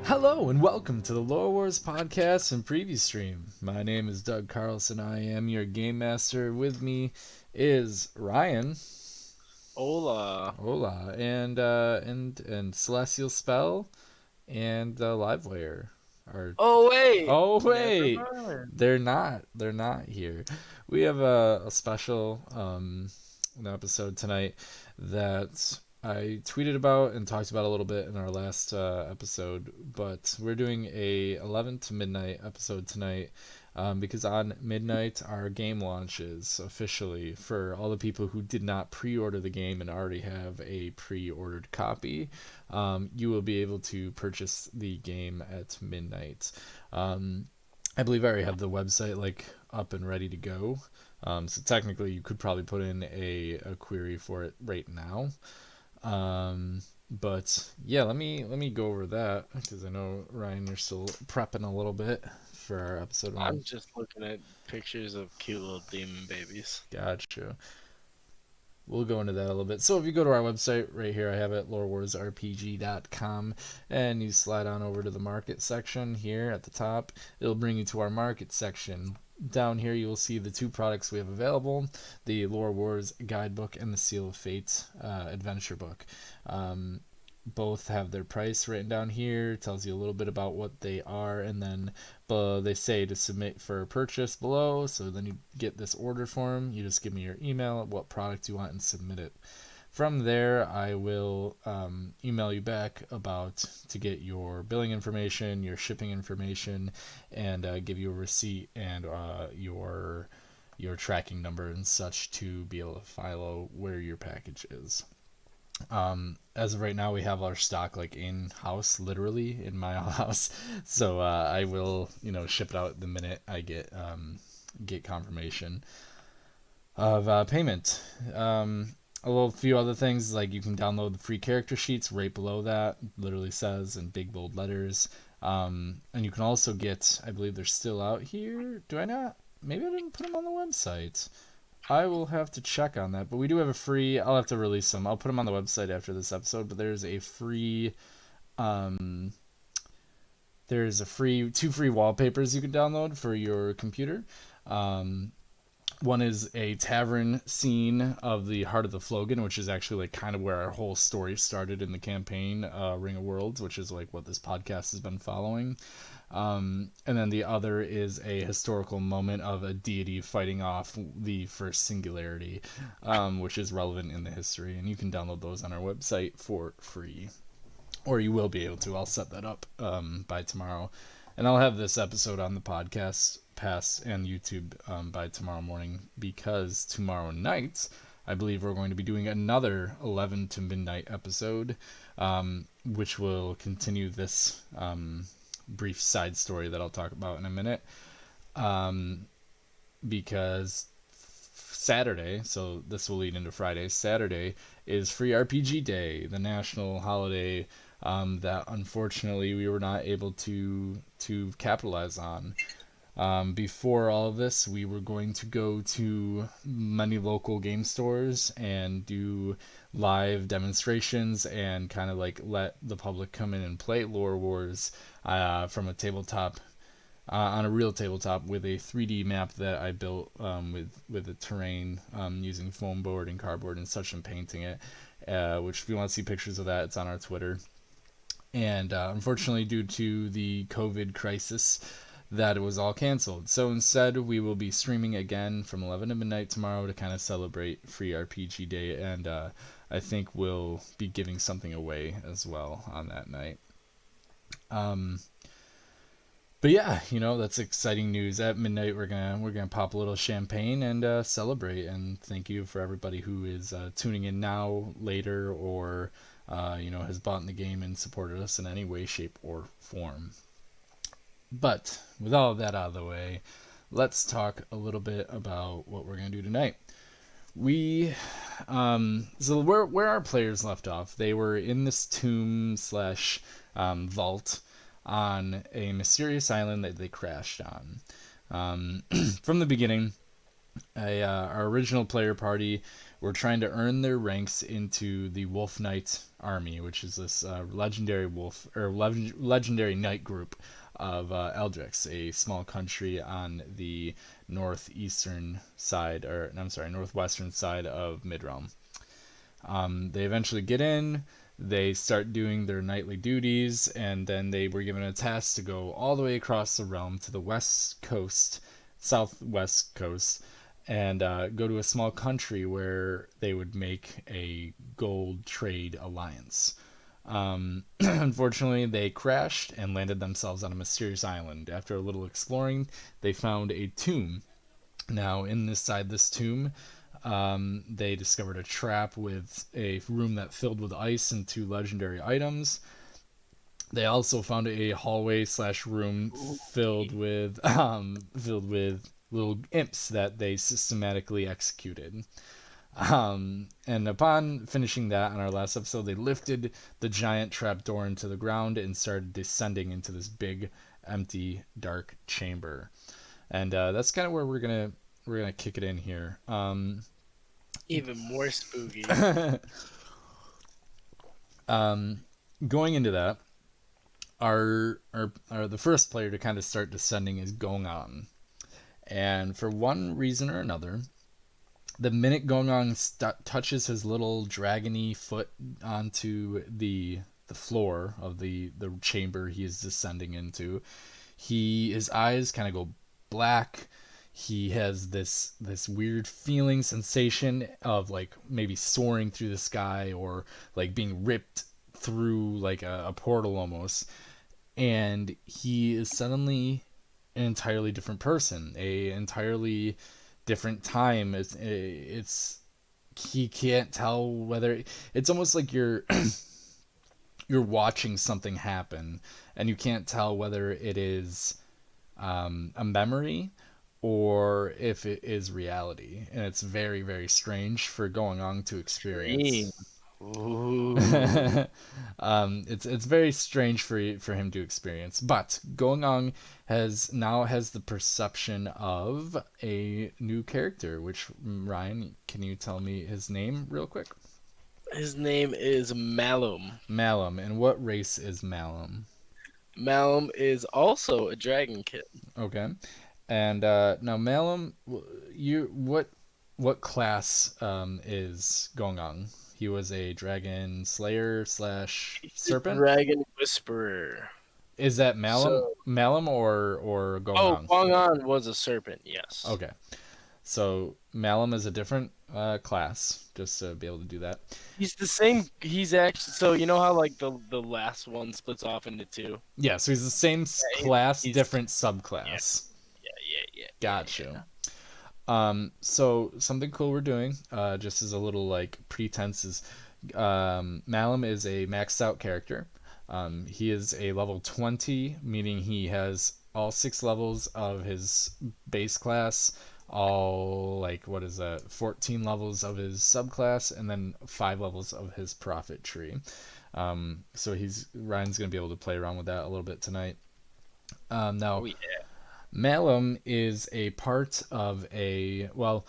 Hello and welcome to the LoreWars podcast and preview stream. My name is Doug Carlson. I am your game master. With me is Ryan. Hola. Hola, and Celestial Spell and Livewire. Oh wait. Oh Never wait, mind. they're not. They're not here. We have a special an episode tonight that I tweeted about and talked about a little bit in our last episode, but we're doing a 11 to midnight episode tonight because on midnight our game launches officially for all the people who did not pre-order the game and already have a pre-ordered copy. You will be able to purchase the game at midnight. I believe I already have the website up and ready to go. So technically, you could probably put in a query for it right now. But yeah, let me go over that because I know Ryan, you're still prepping a little bit for our episode. I'm just looking at pictures of cute little demon babies. Gotcha. We'll go into that a little bit. So if you go to our website right here, I have it, lorewarsrpg.com, and you slide on over to the market section here at the top. It'll bring you to our market section. Down here, you will see the two products we have available, the Lore Wars Guidebook and the Seal of Fate Adventure Book. Both have their price written down here, tells you a little bit about what they are, and then they say to submit for purchase below. So then you get this order form. You just give me your email, what product you want, and submit it. From there, I will email you back to get your billing information, your shipping information, and give you a receipt and your tracking number and such to be able to follow where your package is. As of right now, we have our stock in house, literally in my house. So I will, ship it out the minute I get confirmation of payment. A few other things, like you can download the free character sheets right below that. Literally says in big bold letters. And you can also get, I believe they're still out here. Do I not? Maybe I didn't put them on the website. I will have to check on that, but we do have a free. I'll have to release them. I'll put them on the website after this episode. But there's a free, two free wallpapers you can download for your computer. One is a tavern scene of the Heart of the Flogan, which is actually kind of where our whole story started in the campaign, Ring of Worlds, which is what this podcast has been following. And then the other is a historical moment of a deity fighting off the first singularity, which is relevant in the history. And you can download those on our website for free. Or you will be able to. I'll set that up by tomorrow. And I'll have this episode on the podcast pass and YouTube by tomorrow morning, because tomorrow night I believe we're going to be doing another 11 to midnight episode, which will continue this brief side story that I'll talk about in a minute, because Saturday, so this will lead into Friday, Saturday is Free RPG Day, the national holiday that unfortunately we were not able to capitalize on. Before all of this, we were going to go to many local game stores and do live demonstrations and let the public come in and play Lore Wars from a tabletop on a real tabletop with a 3D map that I built with the terrain using foam board and cardboard and such, and painting it. Which, if you want to see pictures of that, it's on our Twitter. And unfortunately, due to the COVID crisis, that it was all canceled. So instead, we will be streaming again from 11 to midnight tomorrow to kind of celebrate Free RPG Day, and I think we'll be giving something away as well on that night. Um, but yeah, that's exciting news. At midnight, we're gonna pop a little champagne and celebrate. And thank you for everybody who is tuning in now, later, or has bought in the game and supported us in any way, shape, or form. But with all of that out of the way, let's talk a little bit about what we're gonna do tonight. We so where our players left off, they were in this tomb slash vault on a mysterious island that they crashed on. From the beginning, our original player party were trying to earn their ranks into the Wolf Knight Army, which is this legendary legendary knight group of Eldrix, a small country on the northeastern side, or I'm sorry, northwestern side of Midrealm. They eventually get in. They start doing their nightly duties, and then they were given a task to go all the way across the realm to the west coast, southwest coast, and go to a small country where they would make a gold trade alliance. Unfortunately, they crashed and landed themselves on a mysterious island. After a little exploring, they found a tomb. Now, inside this tomb, they discovered a trap with a room that filled with ice and two legendary items. They also found a hallway slash room filled with little imps that they systematically executed. And upon finishing that on our last episode, they lifted the giant trapdoor into the ground and started descending into this big, empty, dark chamber. And that's kind of where we're gonna kick it in here. Even more spooky. Going into that, our the first player to kind of start descending is Gong, and for one reason or another, the minute Gong touches his little dragony foot onto the floor of the chamber he is descending into, his eyes kind of go black. He has this weird feeling sensation of like maybe soaring through the sky, or like being ripped through like a portal almost, and he is suddenly an entirely different person, a entirely different time. It's he can't tell whether it's almost like you're watching something happen, and you can't tell whether it is a memory or if it is reality, and it's very, very strange for going on to Dream. experience. Ooh. It's very strange for him to experience, but Going On has the perception of a new character. Which, Ryan, can you tell me his name real quick? His name is Malum. Malum. And what race is Malum? Malum is also a dragon kid. Okay. And now Malum, you what class is Going On? He was a dragon slayer slash He's a serpent. dragon whisperer. Is that So, Malum or Going oh, On? Kwang-On was a serpent, yes. Okay. So Malum is a different class, just to be able to do that. He's the same. He's actually, so you know how like the last one splits off into two. Yeah, so he's the same Yeah, class, he's different yeah, subclass. yeah. Gotcha. So something cool we're doing, just as a little like pretense, is Malum is a maxed out character. He is a level 20, meaning he has all 6 levels of his base class, all like what is that, 14 levels of his subclass, and then 5 levels of his profit tree. So Ryan's gonna be able to play around with that a little bit tonight. Now Oh yeah. Malum is a part of a, well,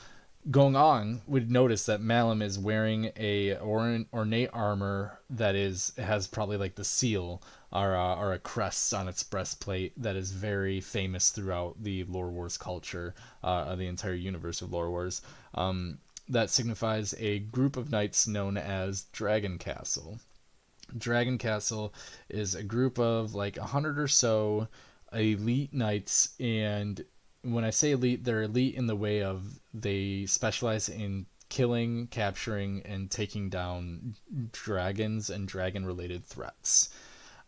Going on, we'd notice that Malum is wearing a ornate armor that has probably like the seal or a crest on its breastplate that is very famous throughout the Lore Wars culture, the entire universe of Lore Wars. That signifies a group of knights known as Dragon Castle. Dragon Castle is a group of like 100 or so elite knights, and when I say elite, they're elite in the way of they specialize in killing, capturing, and taking down dragons and dragon related threats.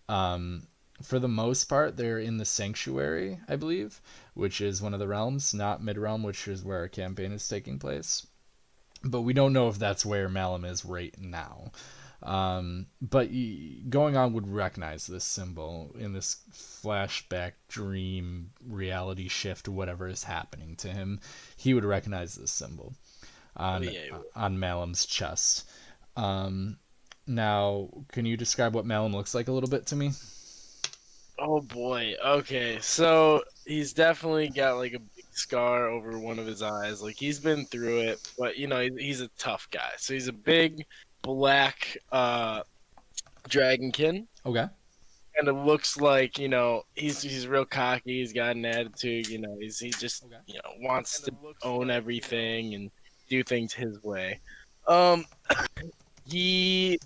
For the most part, they're in the Sanctuary, I believe, which is one of the realms, not Mid Realm, which is where our campaign is taking place. But we don't know if that's where Malum is right now. But going on would recognize this symbol in this flashback, dream, reality shift, whatever is happening to him. He would recognize this symbol Oh on yeah. on Malum's chest. Um, Now, can you describe what Malum looks like a little bit to me? Oh boy. Okay. So he's definitely got like a big scar over one of his eyes. Like he's been through it, but he's a tough guy. So he's a big black dragonkin. Okay. And it looks like, he's real cocky, he's got an attitude, he just, Okay. wants to own everything and do things his way. Um he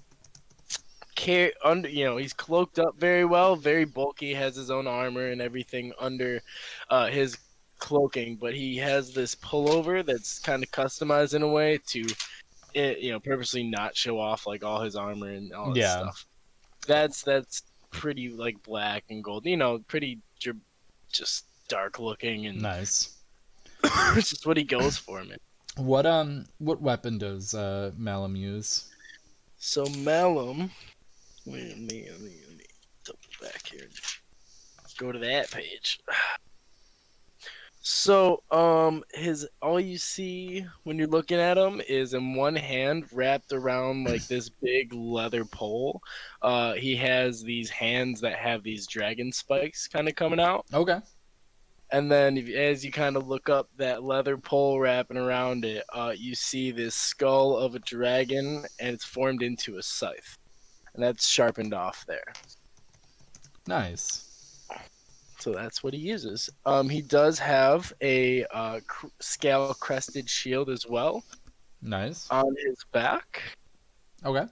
under he's cloaked up very well, very bulky, has his own armor and everything under his cloaking, but he has this pullover that's kind of customized in a way to purposely not show off like all his armor and all his Yeah. stuff. That's pretty like black and gold, pretty just dark looking, and Nice. it's just what he goes for, man. What weapon does Malum use? So Malum, let me double back here and go to that page. So, his all you see when you're looking at him is in one hand wrapped around like this big leather pole. He has these hands that have these dragon spikes kind of coming out, Okay. and then as you kind of look up that leather pole wrapping around it, you see this skull of a dragon, and it's formed into a scythe, and that's sharpened off there. Nice. So that's what he uses. He does have a scale crested shield as well Nice. on his back. Okay.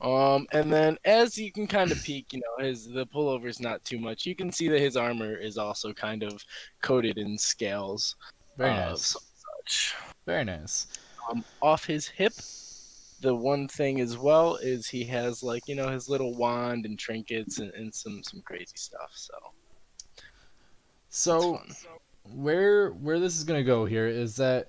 And then as you can kind of peek, the pullover is not too much. You can see that his armor is also kind of coated in scales Very of some nice. such. Very nice. Off his hip, the one thing as well is he has like his little wand and trinkets and some crazy stuff. So it's So fun. where this is gonna go here is that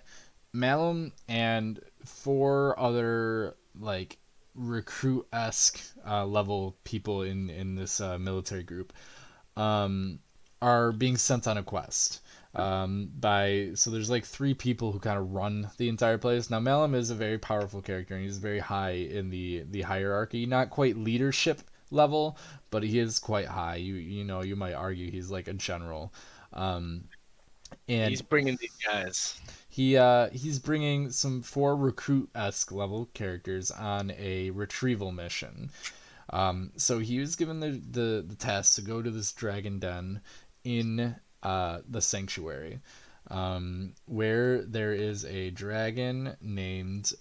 Malum and four other like recruit esque level people in this military group um, are being sent on a quest. By so there's like three people who kind of run the entire place. Now Malum is a very powerful character and he's very high in the hierarchy, not quite leadership level, but he is quite high. You might argue he's like a general. Um, He's and bringing these guys. he's bringing some four recruit esque level characters on a retrieval mission. So he was given the task to go to this dragon den in the sanctuary, where there is a dragon named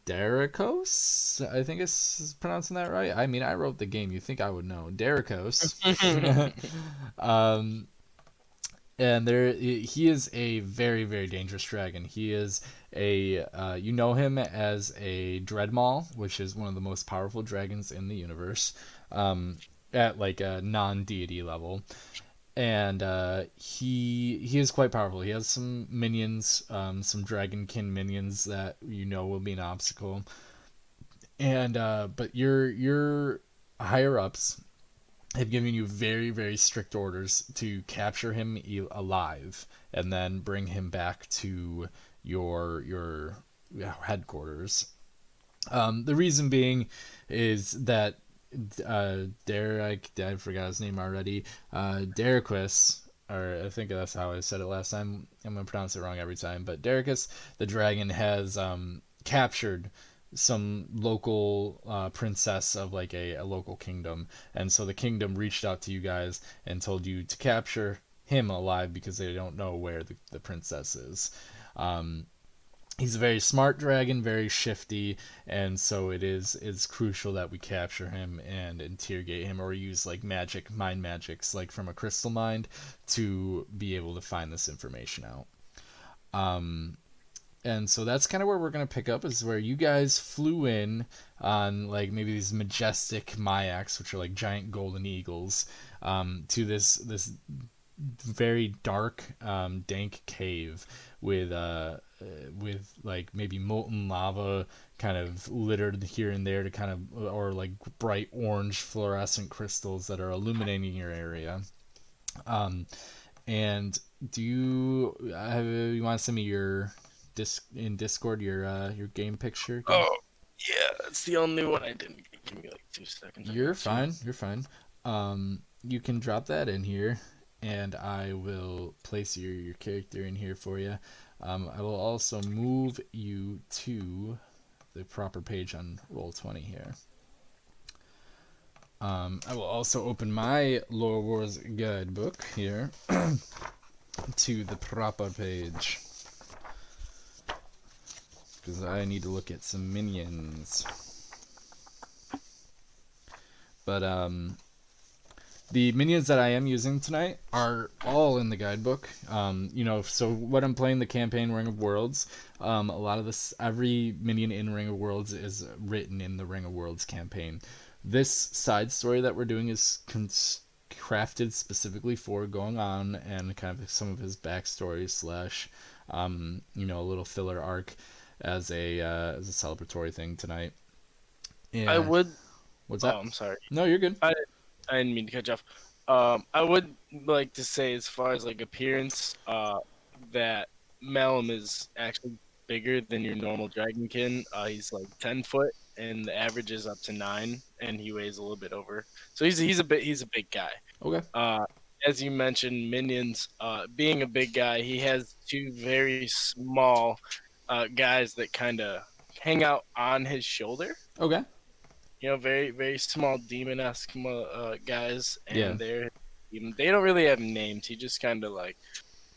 Darikos. I think it's pronouncing that right. I mean, I wrote the game. You think I would know. Darikos. um, and he is a very very dangerous dragon. He is a you know him as a Dreadmaul, which is one of the most powerful dragons in the universe, at like a non-deity level. And he is quite powerful. He has some minions, some dragonkin minions that will be an obstacle. And but your higher ups have given you very very strict orders to capture him alive and then bring him back to your headquarters. The reason being is that Derek, I forgot his name already. Derequis or I think that's how I said it last time. I'm gonna pronounce it wrong every time, but Dericus the dragon has captured some local princess of like a local kingdom, and so the kingdom reached out to you guys and told you to capture him alive because they don't know where the princess is. Um, he's a very smart dragon, very shifty, and so it's crucial that we capture him and interrogate him, or use like mind magics, like from a crystal mind, to be able to find this information out. And so that's kind of where we're gonna pick up, is where you guys flew in on like maybe these majestic Mayaks, which are like giant golden eagles, to this very dark, dank cave with like maybe molten lava kind of littered here and there to kind of, or like bright orange fluorescent crystals that are illuminating your area. Um, and do you want to send me your in Discord your game picture again? Oh, yeah, that's the only one I didn't get. Give me like 2 seconds. I You're got you. fine. You're fine. You can drop that in here, and I will place your character in here for you. I will also move you to the proper page on Roll20 here. I will also open my LoreWars guidebook here to the proper page because I need to look at some minions. But the minions that I am using tonight are all in the guidebook. So what I'm playing the campaign Ring of Worlds, a lot of this, every minion in Ring of Worlds is written in the Ring of Worlds campaign. This side story that we're doing is crafted specifically for going on and kind of some of his backstory slash, a little filler arc as a celebratory thing tonight. I Yeah. would. What's Oh, that? I'm sorry. No, you're good. I didn't mean to cut you off. I would like to say, as far as like appearance, that Malum is actually bigger than your normal dragonkin. He's like 10 foot, and the average is up to 9, and he weighs a little bit over. So he's a big guy. Okay. Uh, as you mentioned, minions. Being a big guy, he has two very small guys that kind of hang out on his shoulder. Okay. Very very small demon-esque guys, Yeah. and they don't really have names. He just kind of like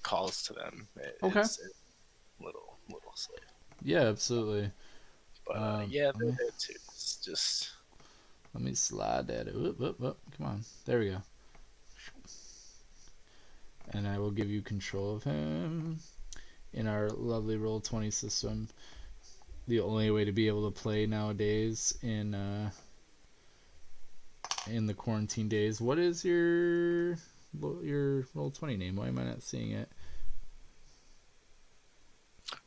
calls to them. Okay. It's little slave, Yeah, absolutely. but Um, yeah, let they're me there too. It's just let me slide that. Whoop. Come on. There we go. And I will give you control of him in our lovely Roll20 system. The only way to be able to play nowadays in the quarantine days. What is your Roll20 name? Why am I not seeing it?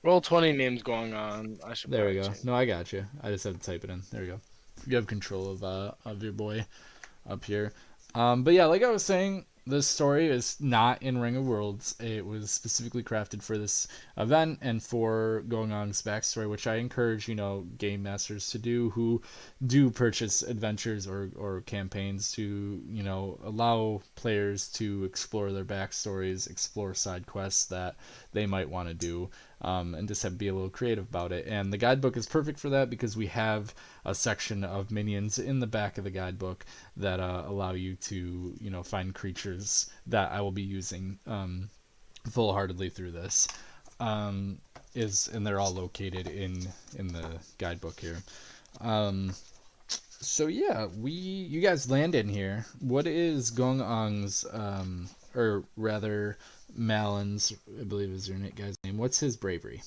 Roll20 names going on. I should There we probably go. change. No, I got you. I just have to type it in. There we go. You have control of your boy up here. But yeah, like I was saying, this story is not in Ring of Worlds. It was specifically crafted for this event and for going on this backstory, which I encourage, game masters to do who do purchase adventures or campaigns to, allow players to explore their backstories, explore side quests that they might want to do, and just be a little creative about it. And the guidebook is perfect for that because we have a section of minions in the back of the guidebook that allow you to find creatures that I will be using full-heartedly through this. And they're all located in the guidebook here. So yeah, you guys land in here. What is Gong Ang's or rather Malin's, I believe is your guy's name. What's his bravery?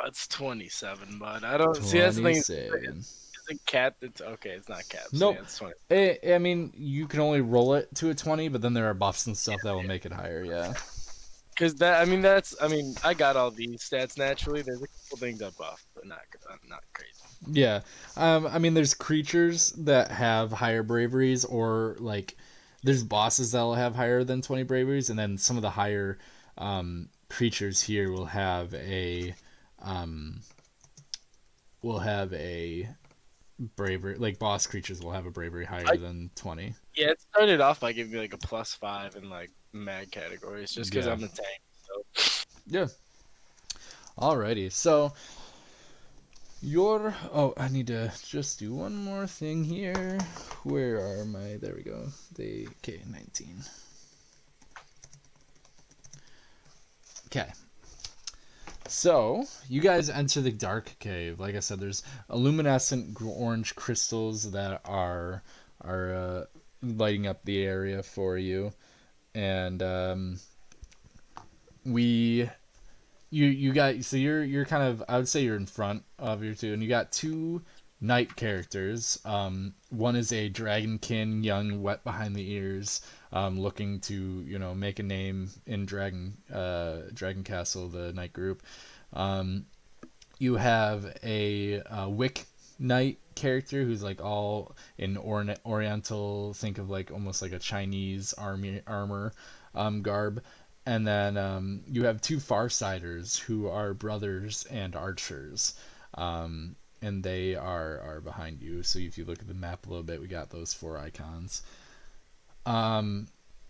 It's 27, but I don't see. That's the thing. 27. It's a cat. It's okay. It's not cat. So Nope. yeah, it's 20. I mean, you can only roll it to a 20, but then there are buffs and stuff that will make it higher, yeah. Because I got all these stats naturally. There's a couple things I buffed, but not crazy. Yeah. I mean, there's creatures that have higher braveries, or like there's bosses that'll have higher than 20 braveries, and then some of the higher creatures here will have a bravery, like boss creatures will have a bravery higher I than 20. Yeah, it started off by giving me like a +5 in like mag categories, just because Yeah. I'm a tank. So Yeah. Alrighty. So I need to just do one more thing here. Where are my? There we go. Okay, 19. Okay. So, you guys enter the dark cave. Like I said, there's luminescent orange crystals that are lighting up the area for you, and we you got so you're kind of, I would say you're in front of your two, and you got two knight characters. One is a dragonkin, young, wet behind the ears, looking to make a name in Dragon Castle, the knight group. Um, you have a Wick Knight character who's like all in Oriental, think of like almost like a Chinese armor garb. And then you have two Farsiders who are brothers and archers. And they are behind you. So if you look at the map a little bit, we got those four icons. And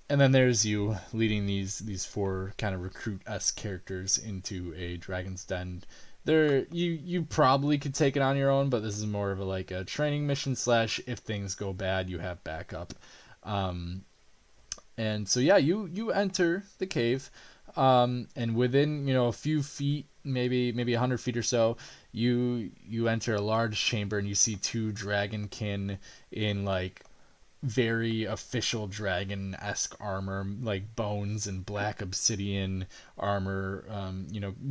then there's you leading these four kind of recruit-esque characters into a dragon's den. You probably could take it on your own, but this is more of a training mission slash if things go bad you have backup. And so yeah, you enter the cave, and within a few feet, maybe 100 feet or so, you enter a large chamber, and you see two dragonkin in like very official dragon-esque armor, like bones and black obsidian armor.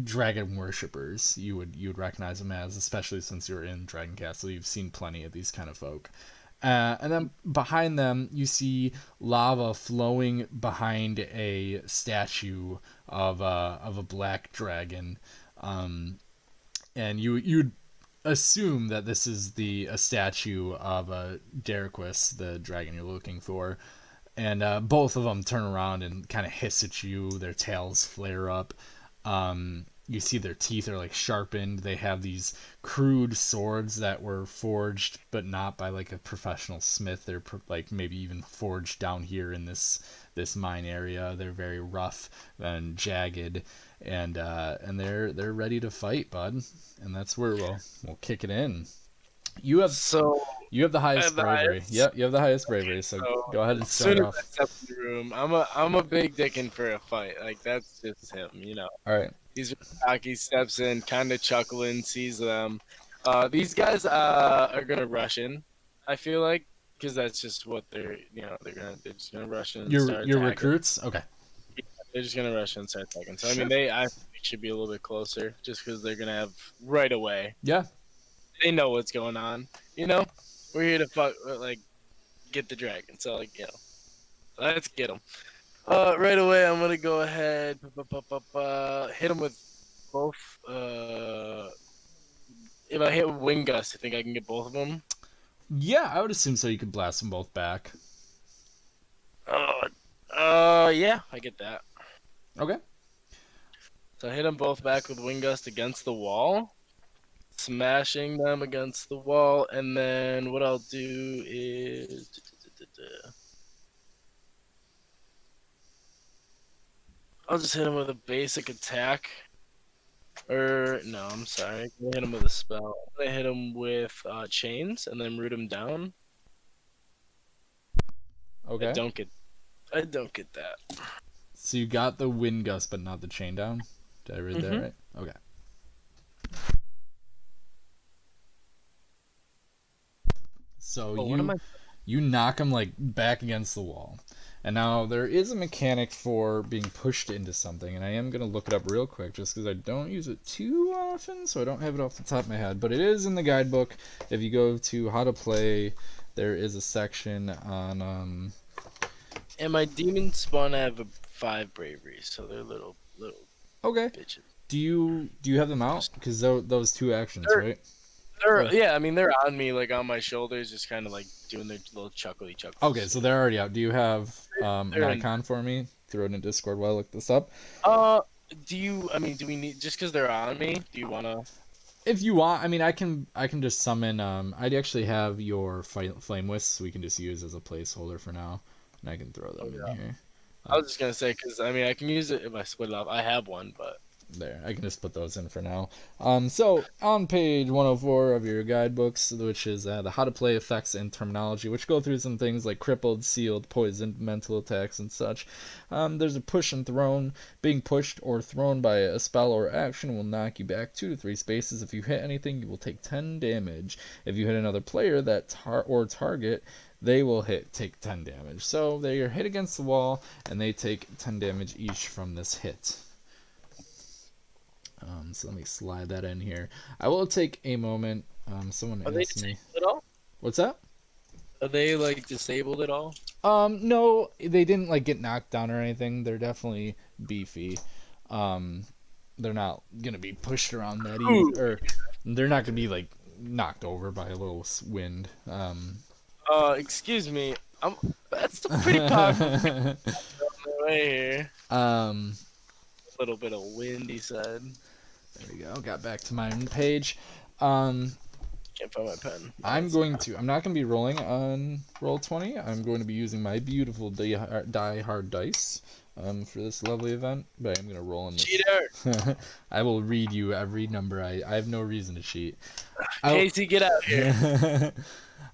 Dragon worshippers, you would recognize them as, especially since you're in Dragon Castle. You've seen plenty of these kind of folk. And then behind them, you see lava flowing behind a statue of a black dragon. And you'd assume that this is a statue of Deriquis, the dragon you're looking for. And both of them turn around and kind of hiss at you. Their tails flare up. You see their teeth are like sharpened. They have these crude swords that were forged, but not by like a professional smith. They're like maybe even forged down here in this mine area. They're very rough and jagged, and they're ready to fight, bud. And that's where we'll kick it in. You have so you have the I highest have the bravery. highest. Yep, you have the highest bravery. So So go ahead and as soon start as I off. step in the room, I'm a big dickin' for a fight. Like that's just him. All right. He's cocky, steps in, kind of chuckling, sees them. These guys are gonna rush in. I feel like because that's just what they're just gonna rush in and start Your attacking. recruits. Okay. Yeah, they're just gonna rush in and start attacking. So I Sure. mean, I think they should be a little bit closer, just because they're gonna have right away. Yeah. They know what's going on. We're here to fuck, like get the dragon. So let's get them. Right away, I'm gonna go ahead, hit them with both. If I hit with Wind Gust, I think I can get both of them. Yeah, I would assume so. You could blast them both back. Yeah, I get that. Okay. So I hit them both back with Wind Gust against the wall, smashing them against the wall, and then what I'll do is I'll just hit him with a basic attack. Or no, I'm sorry. I'm gonna hit him with a spell. I'm gonna hit him with chains and then root him down. I Okay. don't get I don't get that. So you got the wind gust, but not the chain down. Did I read that right? Okay. So you knock him like back against the wall. And now there is a mechanic for being pushed into something, and I am going to look it up real quick just because I don't use it too often, so I don't have it off the top of my head. But it is in the guidebook. If you go to how to play, there is a section on. And my demon spawn have 5 bravery, so they're little Okay. bitches. Do you have them out? Because those two actions, right? Yeah, I mean they're on me, like on my shoulders, just kind of like doing their little chuckly chuckles. Okay, so they're already out. Do you have an They're icon for me? Throw it in Discord while I look this up. do we need, just because they're on me? Do you wanna? If you want, I mean, I can just summon. I'd actually have your flame wisps. We can just use as a placeholder for now, and I can throw them in here. I was just gonna say because I mean I can use it if I split it off. I have one, but There, I can just put those in for now. So on page 104 of your guidebooks, which is the how to play effects and terminology, which go through some things like crippled, sealed, poisoned, mental attacks, and such. There's a push and thrown. Being pushed or thrown by a spell or action will knock you back 2 to 3 spaces. If you hit anything, you will take 10 damage. If you hit another player or target, they will take 10 damage. So they are hit against the wall, and they take 10 damage each from this hit. So let me slide that in here. I will take a moment. Someone asked me. At all? What's that? Are they like disabled at all? No, they didn't like get knocked down or anything. They're definitely beefy. They're not gonna be pushed around that easy, or they're not gonna be like knocked over by a little wind. Excuse me. That's a pretty powerful right here. A little bit of wind, he said. There we go. Got back to my own page. Can't find my pen. I'm not going to be rolling on Roll20. I'm going to be using my beautiful die hard dice for this lovely event, but I'm going to roll in this. Cheater! I will read you every number. I have no reason to cheat. Casey, get out here.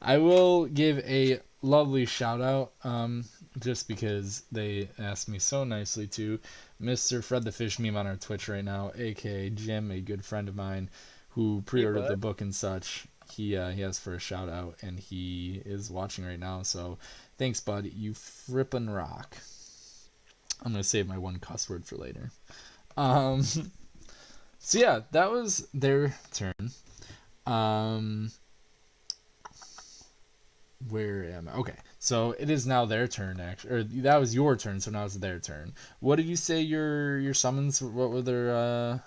I will give a lovely shout out, just because they asked me so nicely to, Mr. Fred the Fish meme on our Twitch right now, aka Jim, a good friend of mine who pre-ordered the book and such. He asked for a shout out, and he is watching right now. So thanks, bud. You frippin' rock. I'm gonna save my one cuss word for later. So yeah, that was their turn. Where am I? Okay, so it is now their turn, actually, or that was your turn, so now it's their turn. What did you say your summons? What were their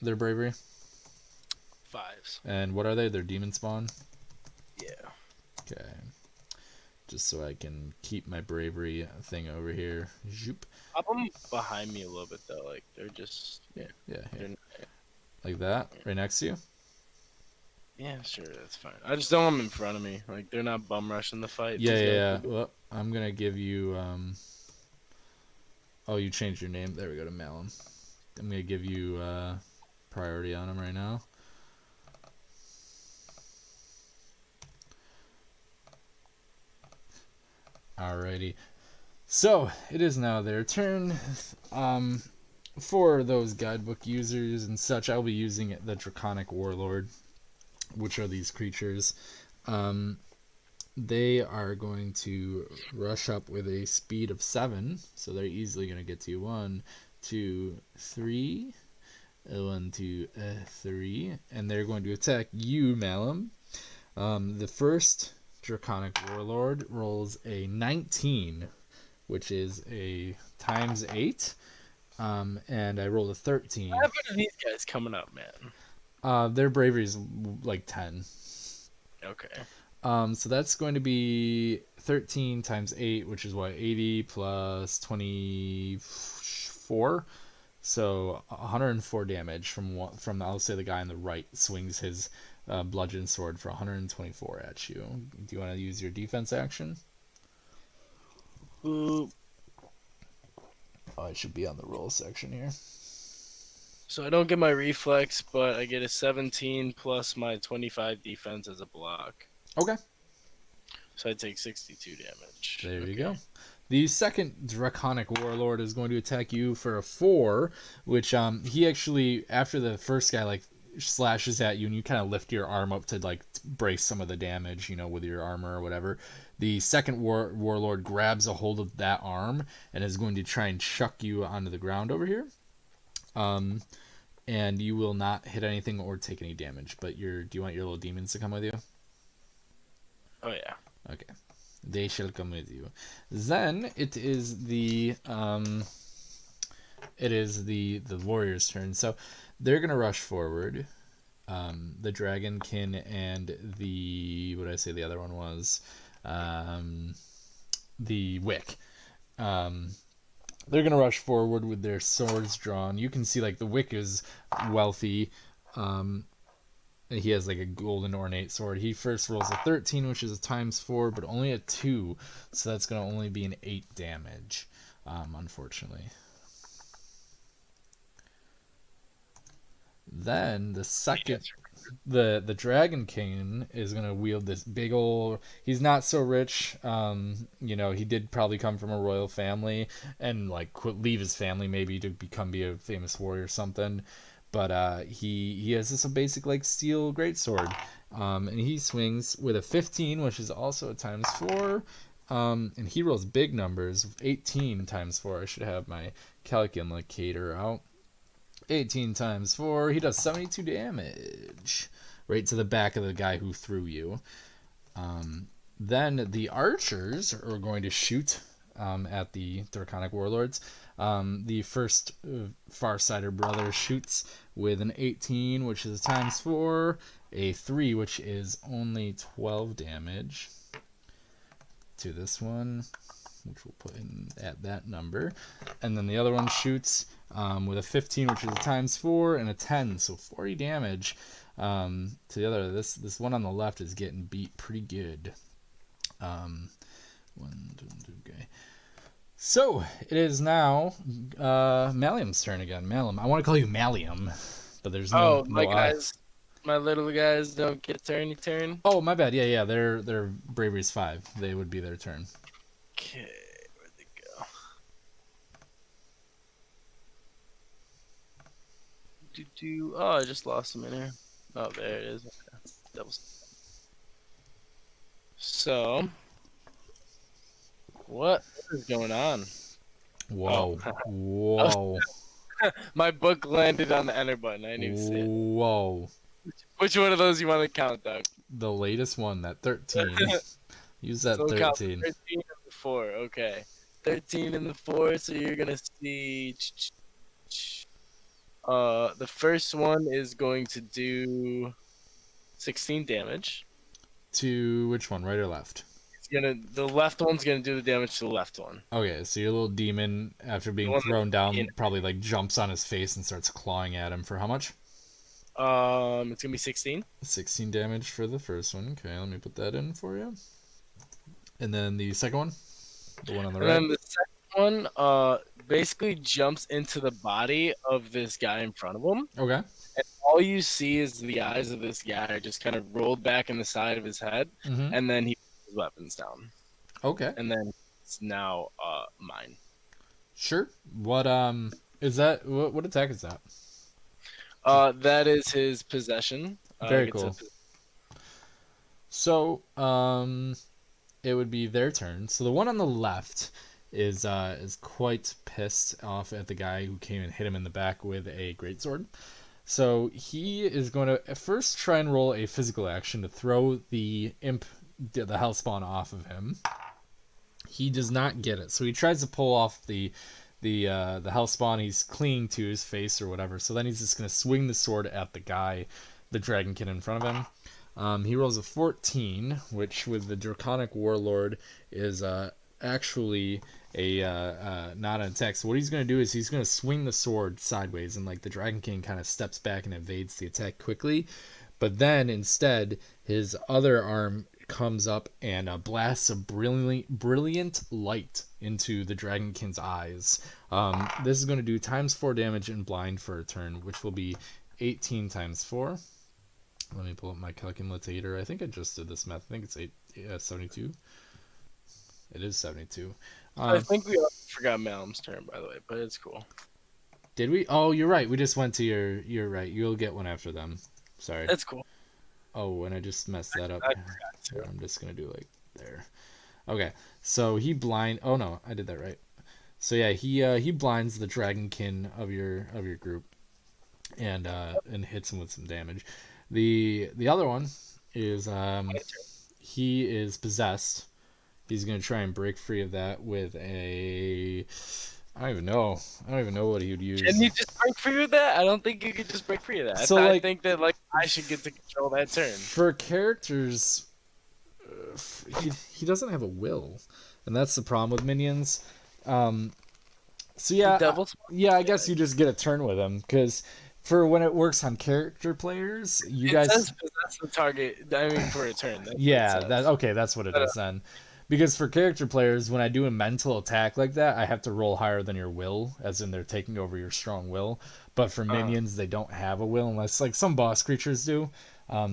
bravery? 5s. And what are they? Their demon spawn? Yeah. Okay. Just so I can keep my bravery thing over here. Zoop. Pop them behind me a little bit though, like they're just yeah. Like that, right next to you. Yeah, sure, that's fine. I just don't want them in front of me. Like they're not bum rushing the fight. Yeah. Well, I'm gonna give you. Oh, you changed your name. There we go to Malum. I'm gonna give you priority on him right now. Alrighty. So it is now their turn. For those guidebook users and such, I'll be using the Draconic Warlord, which are these creatures. They are going to rush up with a speed of 7, so they're easily going to get to 1, 2, 3, 1, 2, 3, and they're going to attack you, Malum. The first Draconic Warlord rolls a 19, which is a times 8, and I rolled a 13. What happened to these guys coming up, man? Their bravery is like 10. Okay. So that's going to be 13 times 8, which is what, 80 plus 24. So 104 damage from I'll say the guy on the right swings his bludgeon sword for 124 at you. Do you want to use your defense action? Ooh. Oh, it should be on the roll section here. So I don't get my reflex, but I get a 17 plus my 25 defense as a block. Okay. So I take 62 damage. There you go. The second Draconic Warlord is going to attack you for a 4, which he actually, after the first guy like slashes at you and you kind of lift your arm up to like brace some of the damage, with your armor or whatever, the second Warlord grabs a hold of that arm and is going to try and chuck you onto the ground over here. And you will not hit anything or take any damage, but do you want your little demons to come with you? Oh yeah. Okay. They shall come with you. Then it is the warrior's turn. So they're gonna rush forward. The dragonkin and the the other one was the wick. They're gonna rush forward with their swords drawn. You can see like the wick is wealthy. And he has like a golden ornate sword. He first rolls a 13, which is a ×4, but only a 2, so that's going to only be an 8 damage, unfortunately. Then the second, the Dragon King is gonna wield this big old. He's not so rich. He did probably come from a royal family and like leave his family maybe to be a famous warrior or something. But he has this basic like steel greatsword, and he swings with a 15, which is also a ×4. And he rolls big numbers, 18 ×4. I should have my calculator out. 18 ×4, he does 72 damage. Right to the back of the guy who threw you. Then the archers are going to shoot at the Draconic Warlords. The first Farsighter brother shoots with an 18, which is a ×4, a 3, which is only 12 damage to this one, which we'll put in at that number. And then the other one shoots with a 15, which is a ×4, and a 10, so 40 damage to the other. This one on the left is getting beat pretty good. Okay. So it is now Mallium's turn again. Mallium, I want to call you Mallium, but there's no. My guys, my little guys don't get turn. Oh, my bad. Yeah. Their bravery's 5. They would be their turn. Okay, where'd they go? Oh, I just lost them in here. Oh, there it is. Okay. So, what is going on? Whoa. Whoa. My book landed on the enter button. I didn't even see it. Whoa. Which one of those you want to count, Doug? The latest one, that 13. Use that So 13. count 13 and the 4. Okay. 13 and the 4, so you're going to see... the first one is going to do 16 damage. To which one, right or left? The left one's gonna do the damage to the left one. Okay, so your little demon, after being thrown down, probably like jumps on his face and starts clawing at him for how much? It's gonna be 16. 16 damage for the first one. Okay, let me put that in for you. And then the second one, the one on the right. And then the second one, basically jumps into the body of this guy in front of him. Okay. And all you see is the eyes of this guy are just kind of rolled back in the side of his head, and then he puts his weapons down. Okay. And then it's now mine. Sure. What is that? What attack is that? That is his possession. Very cool. So it would be their turn. So the one on the left is quite pissed off at the guy who came and hit him in the back with a greatsword. So he is going to first try and roll a physical action to throw the hellspawn off of him. He does not get it, so he tries to pull off the hellspawn. He's clinging to his face or whatever. So then he's just going to swing the sword at the guy, the dragonkin in front of him. He rolls a 14, which with the Draconic Warlord is actually not an attack. So what he's going to do is he's going to swing the sword sideways, and like the Dragon King kind of steps back and evades the attack quickly. But then instead, his other arm comes up and blasts a brilliant light into the Dragon King's eyes. This is going to do ×4 damage and blind for a turn, which will be 18 ×4. Let me pull up my calculator. I think I just did this math. I think it's 72. It is 72. I think we forgot Malum's turn, by the way, but it's cool. Did we? Oh, you're right. We just went to you're right. You'll get one after them. Sorry. That's cool. Oh, and I just messed that up. I'm just going to do like there. Okay. So he Oh no, I did that right. So yeah, he blinds the dragonkin of your group and hits him with some damage. The other one is he is possessed. He's going to try and break free of that with a... I don't even know what he would use. Can you just break free of that? I don't think you could just break free of that. So, I think that I should get to control that turn. For characters, he doesn't have a will, and that's the problem with minions. So yeah, I guess you just get a turn with him, because For when it works on character players, you It guys. says possess the target. I mean, for a turn. That's what it Yeah, that says. okay. That's what it is then. Because for character players, when I do a mental attack like that, I have to roll higher than your will, as in they're taking over your strong will. But for Uh, minions, they don't have a will unless like some boss creatures do.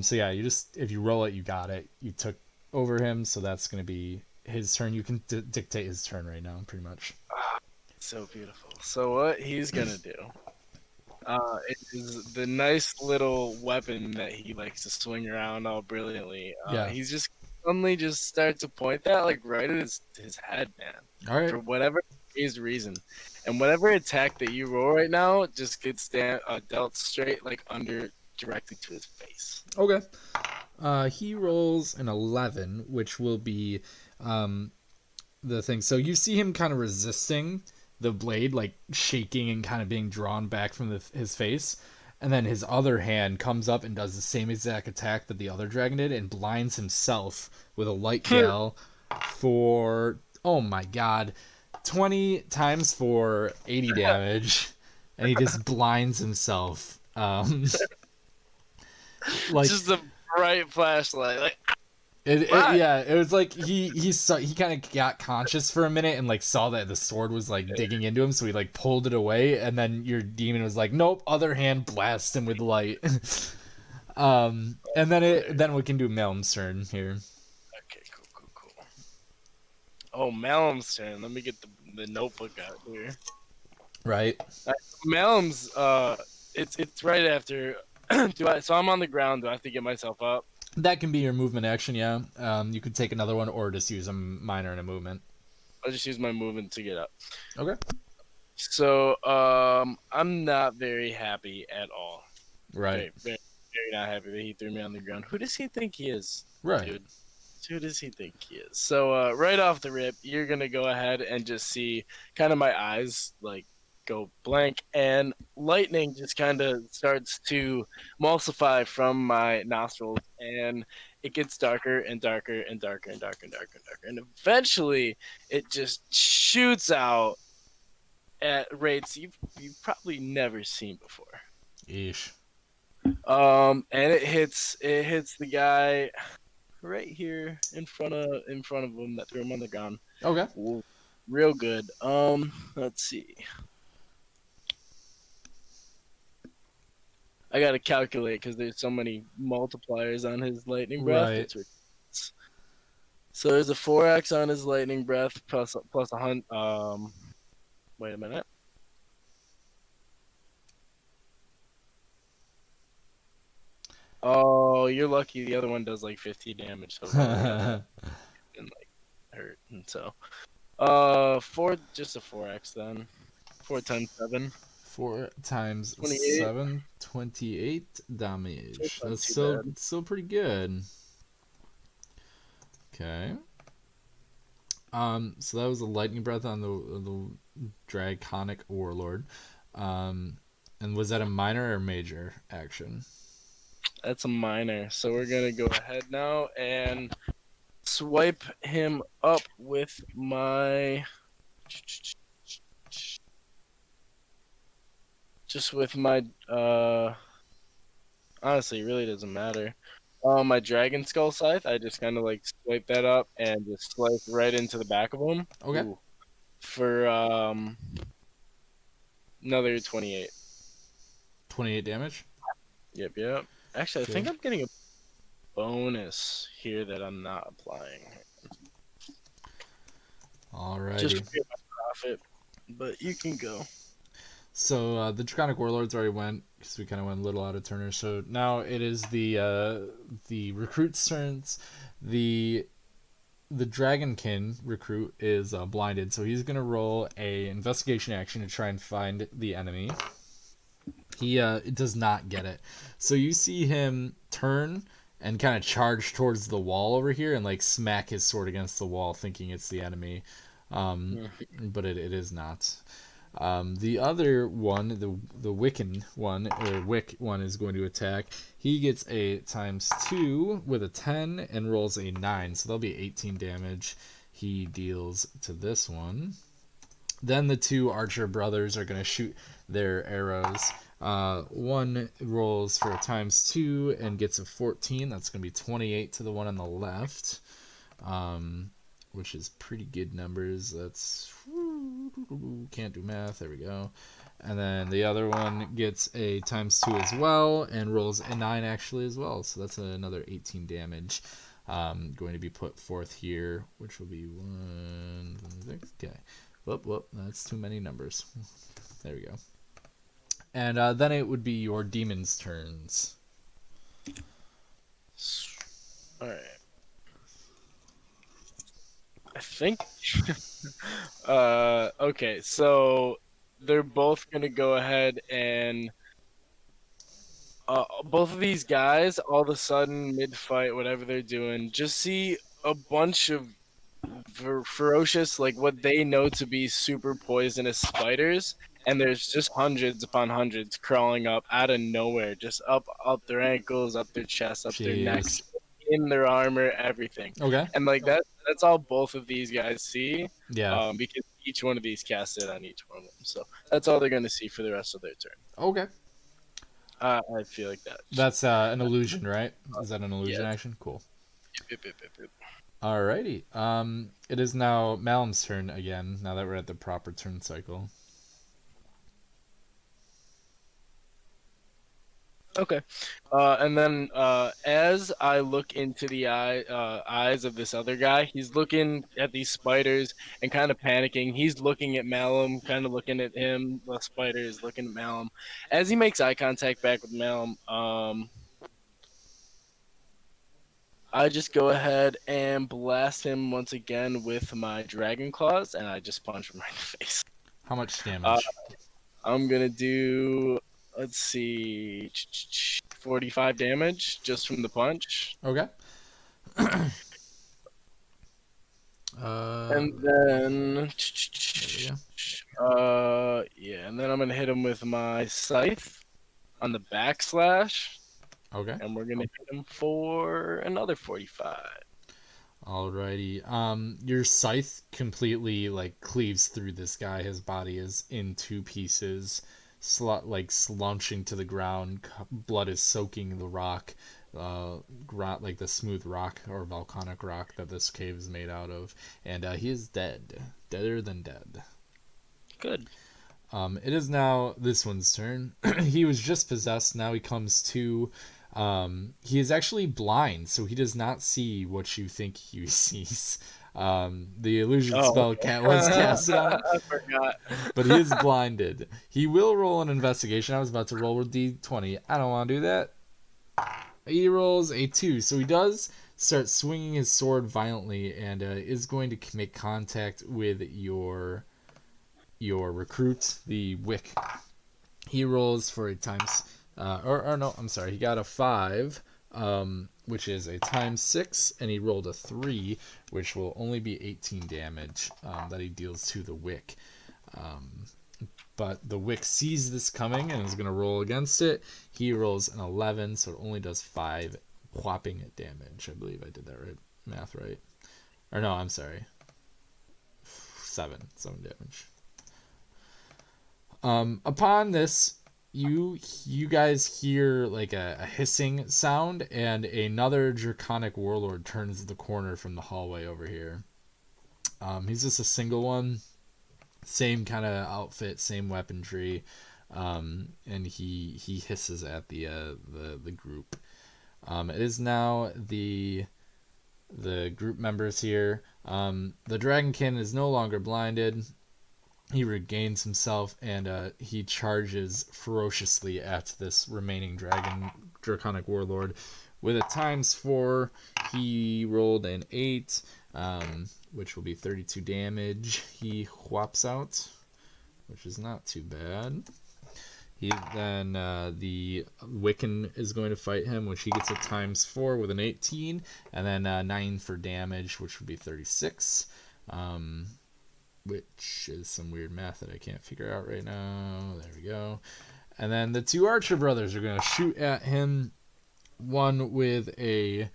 So yeah, you just if you roll it, you got it. You took over him, so that's gonna be his turn. You can dictate his turn right now, pretty much. so beautiful. So what he's gonna do? It is the nice little weapon that he likes to swing around all brilliantly. Yeah. He's just suddenly just start to point that like right at his head, man, All right. for whatever crazy reason. And whatever attack that you roll right now just gets dealt straight like under directly to his face. Okay. He rolls an 11, which will be um, the thing. So you see him kind of resisting the blade, like shaking and kind of being drawn back from his face. And then his other hand comes up and does the same exact attack that the other dragon did and blinds himself with a light gale for, oh my god, 20 times for 80 damage. And he just blinds himself. Like Just a bright flashlight, like what? yeah, it was like he kind of got conscious for a minute and like saw that the sword was like digging into him, so he like pulled it away, and then your demon was like, nope, other hand, blast him with light. And then we can do Melm's turn here. Okay, cool. Oh, Malum's turn. Let me get the notebook out here. Right. Malum's it's right after. So I'm on the ground. Do I have to get myself up? That can be your movement action, yeah. You could take another one or just use a minor and a movement. I'll just use my movement to get up. Okay. So I'm not very happy at all. Right. Very not happy that he threw me on the ground. Who does he think he is, Right. dude? Who does he think he is? So right off the rip, you're gonna go ahead and just see kind of my eyes like go blank, and lightning just kind of starts to emulsify from my nostrils, and it gets darker and darker and darker and darker and darker and darker, and eventually it just shoots out at rates you've probably never seen before. Eesh. And it hits the guy right here in front of him that threw him on the ground. Okay. Real good. Let's see. I gotta calculate because there's so many multipliers on his lightning breath. Right. It's ridiculous. So there's a 4x on his lightning breath plus 100. Wait a minute. Oh, you're lucky. The other one does like 50 damage, so and like hurt. And so, just a 4x then. 4 times 7. 4 times 28. 7, 28 damage. That's too still pretty good. Okay. So that was a lightning breath on the draconic warlord. And was that a minor or major action? That's a minor. So we're gonna go ahead now and swipe him up with my honestly, it really doesn't matter. My dragon skull scythe, I just kind of like swipe that up and just slice right into the back of him. Okay. Ooh. For another 28. 28 damage. Yep. Actually, Okay. I think I'm getting a bonus here that I'm not applying. Alrighty. Just for my profit, but you can go. So the draconic warlords already went because we kind of went a little out of turner. So now it is the recruits' turns. The dragonkin recruit is blinded, so he's gonna roll a investigation action to try and find the enemy. He does not get it. So you see him turn and kind of charge towards the wall over here and like smack his sword against the wall, thinking it's the enemy, but it is not. The other one, the Wiccan one, or Wick one, is going to attack. He gets a ×2 with a 10 and rolls a 9, so that'll be 18 damage he deals to this one. Then the two archer brothers are going to shoot their arrows One rolls for a ×2 and gets a 14. That's going to be 28 to the one on the left, which is pretty good numbers. That's can't do math. There we go. And then the other one gets a ×2 as well and rolls a 9 actually as well. So that's another 18 damage. Going to be put forth here, which will be 1, 6. Okay. Whoop, that's too many numbers. There we go. And then it would be your demon's turns. All right. I think. Okay, so they're both gonna go ahead and both of these guys, all of a sudden, mid-fight, whatever they're doing, just see a bunch of ferocious, like what they know to be super poisonous spiders, and there's just hundreds upon hundreds crawling up out of nowhere, just up their ankles, up their chests, up their necks, Jeez. in their armor, everything. Okay. And like that's all both of these guys see, Yeah. because each one of these casted on each one of them. So that's all they're going to see for the rest of their turn. Okay. I feel like that. That's an illusion, right? Is that an illusion Yeah. action? Cool. Yep. Alrighty. It is now Malum's turn again, now that we're at the proper turn cycle. Okay. And then as I look into the eyes of this other guy, he's looking at these spiders and kind of panicking. He's looking at Malum, kind of looking at him. The spider is looking at Malum. As he makes eye contact back with Malum, I just go ahead and blast him once again with my Dragon Claws, and I just punch him right in the face. How much damage? I'm going to do, let's see, 45 damage just from the punch. Okay. And then, yeah, and then I'm gonna hit him with my scythe on the backslash. Okay. And we're gonna hit him for another 45. Alrighty. Your scythe completely like cleaves through this guy. His body is in two pieces, slouching to the ground. Blood is soaking the rock, like the smooth rock or volcanic rock that this cave is made out of, and he is dead, deader than dead. Good. It is now this one's turn. He was just possessed. Now he comes to. He is actually blind, so he does not see what you think he sees. The illusion spell was casted on him. I forgot. But he is blinded. He will roll an investigation. I was about to roll a d20. I don't want to do that. He rolls a 2, so he does start swinging his sword violently and is going to make contact with your recruit, the Wick. He rolls for a times... he got a 5, which is a ×6, and he rolled a 3, which will only be 18 damage that he deals to the Wick. But the Wick sees this coming and is going to roll against it. He rolls an 11, so it only does 5 whopping damage. I believe I did that right. Math right. Or no, I'm sorry. 7 damage. Upon this, you guys hear like a hissing sound, and another draconic warlord turns the corner from the hallway over here. He's just a single one, same kind of outfit, same weaponry, and he hisses at the group. It is now the group members here. The Dragonkin is no longer blinded. He regains himself, and he charges ferociously at this remaining draconic warlord. With a ×4, he rolled an 8, which will be 32 damage. He whops out, which is not too bad. Then the Wiccan is going to fight him, which he gets a ×4 with an 18, and then 9 for damage, which would be 36. Which is some weird math that I can't figure out right now. There we go. And then the two Archer brothers are going to shoot at him. One with a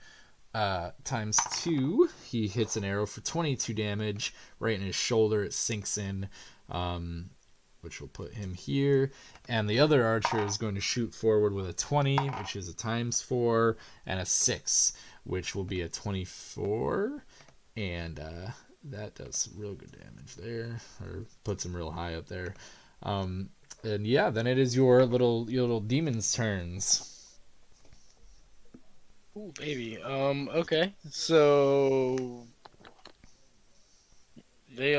×2. He hits an arrow for 22 damage right in his shoulder. It sinks in, which will put him here. And the other archer is going to shoot forward with a 20, which is a times 4, and a 6, which will be a 24. And that does real good damage there, or puts him real high up there. And yeah, then it is your little demon's turns. Ooh, baby. Okay. So they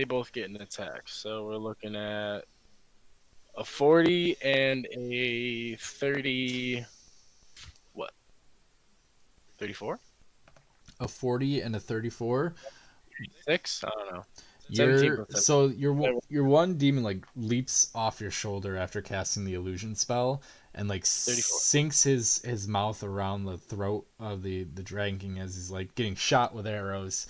both get an attack. So we're looking at a 40 and a 30. What? 34? A 40 and a 34. 6? I don't know. 17 Your plus 7. so your one demon like leaps off your shoulder after casting the illusion spell and like 34. sinks his mouth around the throat of the dragon king as he's like getting shot with arrows.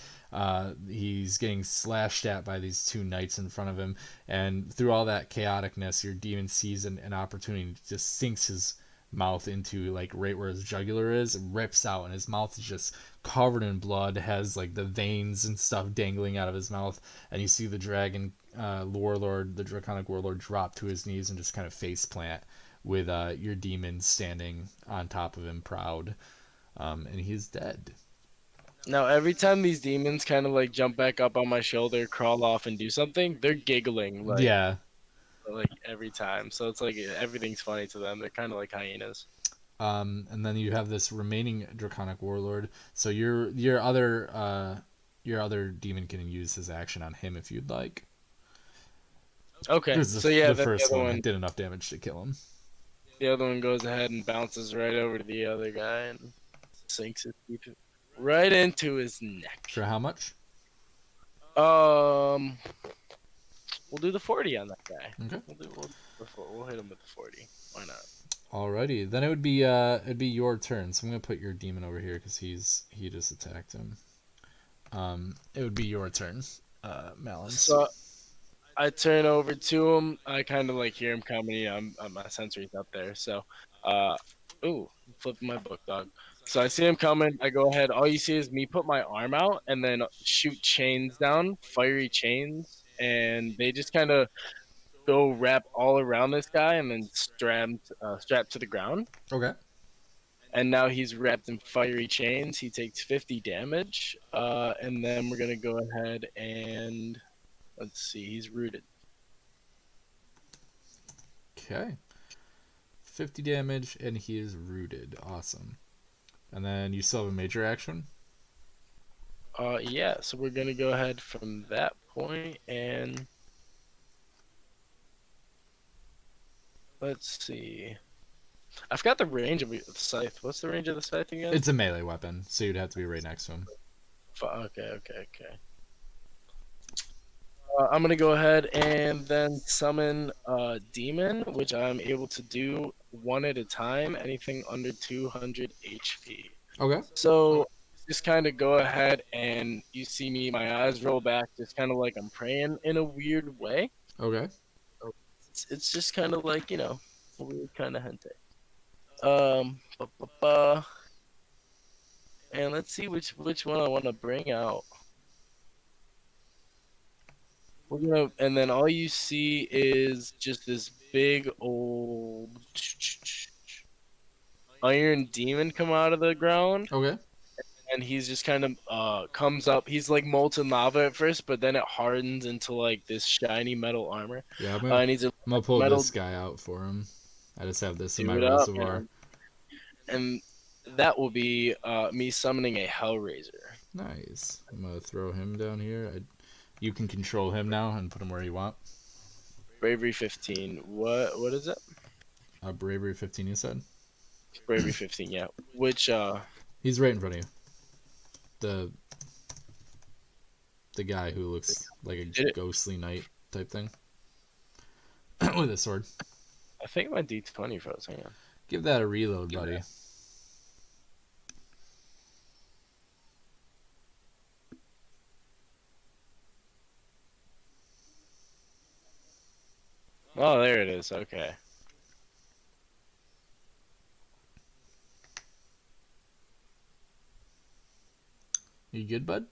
He's getting slashed at by these two knights in front of him, and through all that chaoticness, your demon sees an opportunity to just sinks his mouth into like right where his jugular is and rips out, and his mouth is just covered in blood, has like the veins and stuff dangling out of his mouth, and you see the dragon warlord, the draconic warlord, drop to his knees and just kind of face plant with your demon standing on top of him proud, and he's dead. Now, every time these demons kind of like jump back up on my shoulder, crawl off, and do something, they're giggling Yeah. like every time. So it's like everything's funny to them. They're kind of like hyenas. And then you have this remaining draconic warlord. So your other demon can use his action on him if you'd like. Okay, Because so yeah, the then first one did enough damage to kill him. the other one goes ahead and bounces right over to the other guy and sinks his teeth right into his neck. For how much? Um, we'll do the 40 on that guy. Okay. We'll hit him with the 40. Why not? Alrighty, then it'd be your turn. So I'm gonna put your demon over here because he just attacked him. It would be your turn, Malins. So I turn over to him. I kind of like hear him coming. My sensory's up there. So, ooh, flipping my book, dog. So I see him coming. I go ahead. All you see is me put my arm out and then shoot chains down, fiery chains, and they just kind of go wrap all around this guy and then strapped to the ground. Okay. And now he's wrapped in fiery chains. He takes 50 damage. And then we're gonna go ahead and let's see. He's rooted. Okay. 50 damage, and he is rooted. Awesome. And then you still have a major action. Yeah, so we're gonna go ahead from that point and let's see. I forgot the range of the scythe. What's the range of the scythe again? It's a melee weapon, so you'd have to be right next to him. Okay. I'm gonna go ahead and then summon a demon, which I'm able to do one at a time, anything under 200 HP. Okay. So just kind of go ahead and you see me, my eyes roll back, just kind of like I'm praying in a weird way. Okay. It's just kind of like, a weird kind of hente. Ba, ba, ba. And let's see which one I want to bring out. And then all you see is just this big old iron demon come out of the ground. Okay. And he's just kind of comes up. He's like molten lava at first, but then it hardens into like this shiny metal armor. Yeah, I'm And he's a gonna pull metal. this guy out for him. I just have this in Do my it up, reservoir. man. And that will be me summoning a Hellraiser. Nice. I'm gonna throw him down here. You can control him now and put him where you want. Bravery 15. What is it? Bravery 15, you said? Bravery 15, yeah. Which He's right in front of you. The guy who looks like a ghostly knight type thing. With a sword. I think my D20 froze. Hang on. Give that a reload, buddy. Oh, there it is. Okay. You good, bud?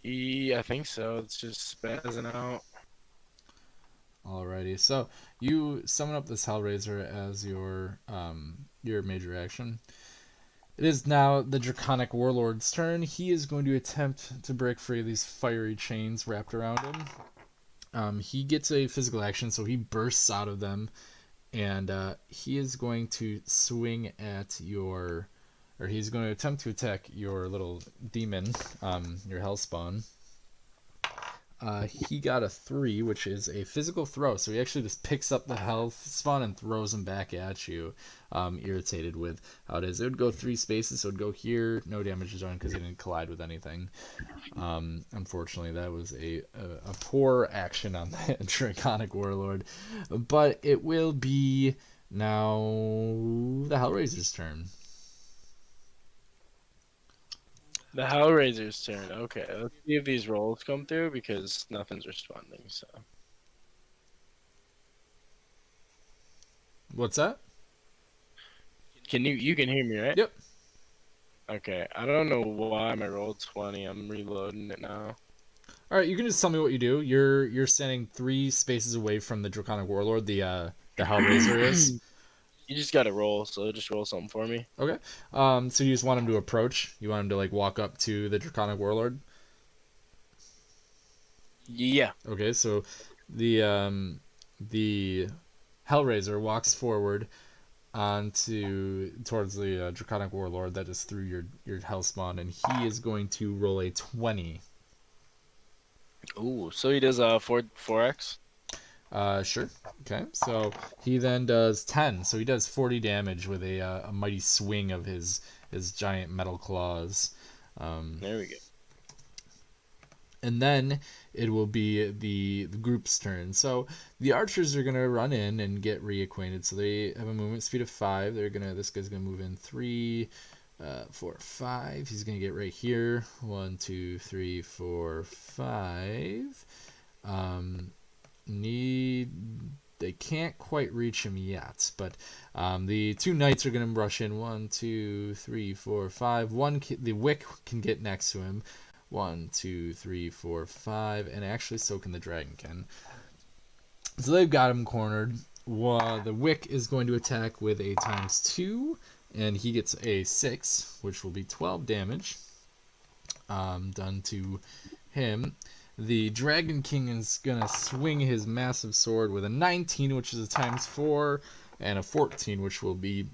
I think so. It's just spazzing out. Alrighty, so you summon up this Hellraiser as your major action. It is now the Draconic Warlord's turn. He is going to attempt to break free of these fiery chains wrapped around him. He gets a physical action, so he bursts out of them, and he is going to swing at your, or he's going to attempt to attack your little demon, your Hellspawn. He got a 3, which is a physical throw. So he actually just picks up the health spawn and throws him back at you, irritated with how it is. It would go 3 spaces, so it would go here. No damage is done because he didn't collide with anything. Unfortunately, that was a poor action on the Draconic Warlord. But it will be now the Hellraiser's turn. The Hellraiser's turn. Okay, let's see if these rolls come through because nothing's responding. So, What's that? you can hear me, right? Yep. Okay, I don't know why my roll 20. I'm reloading it now. All right, you can just tell me what you do. You're standing 3 spaces away from the Draconic Warlord. The Hellraiser is. You just gotta roll, so just roll something for me. Okay. So you just want him to approach. You want him to like walk up to the Draconic Warlord. Yeah. Okay. So the Hellraiser walks forward towards the Draconic Warlord that is through your Hellspawn, and he is going to roll a 20. Ooh, so he does 4x. Sure. Okay. So he then does 10. So he does 40 damage with a mighty swing of his giant metal claws. There we go. And then it will be the group's turn. So the archers are gonna run in and get reacquainted. So they have a movement speed of 5. This guy's gonna move in 3, 4, 5. He's gonna get right here. 1, 2, 3, 4, 5. They can't quite reach him yet, but the 2 knights are gonna rush in. 1, 2, 3, 4, 5. The wick can get next to him. 1, 2, 3, 4, 5, and actually so can the dragonkin. So they've got him cornered. The wick is going to attack with a ×2, and he gets a 6, which will be 12 damage done to him. The Dragon King is going to swing his massive sword with a 19, which is a ×4, and a 14, which will be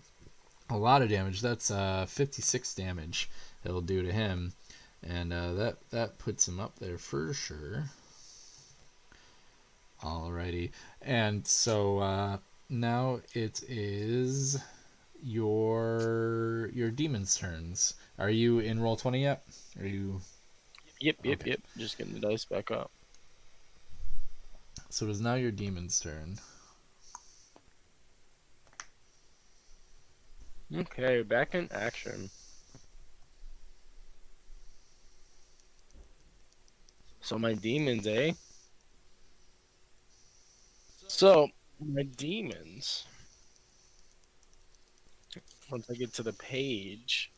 a lot of damage. That's 56 damage it'll do to him. And that puts him up there for sure. Alrighty. And so now it is your demon's turns. Are you in roll 20 yet? Are you? Yep. Just getting the dice back up. So it is now your demon's turn. Okay, back in action. So my demons, eh? So my demons. Once I get to the page,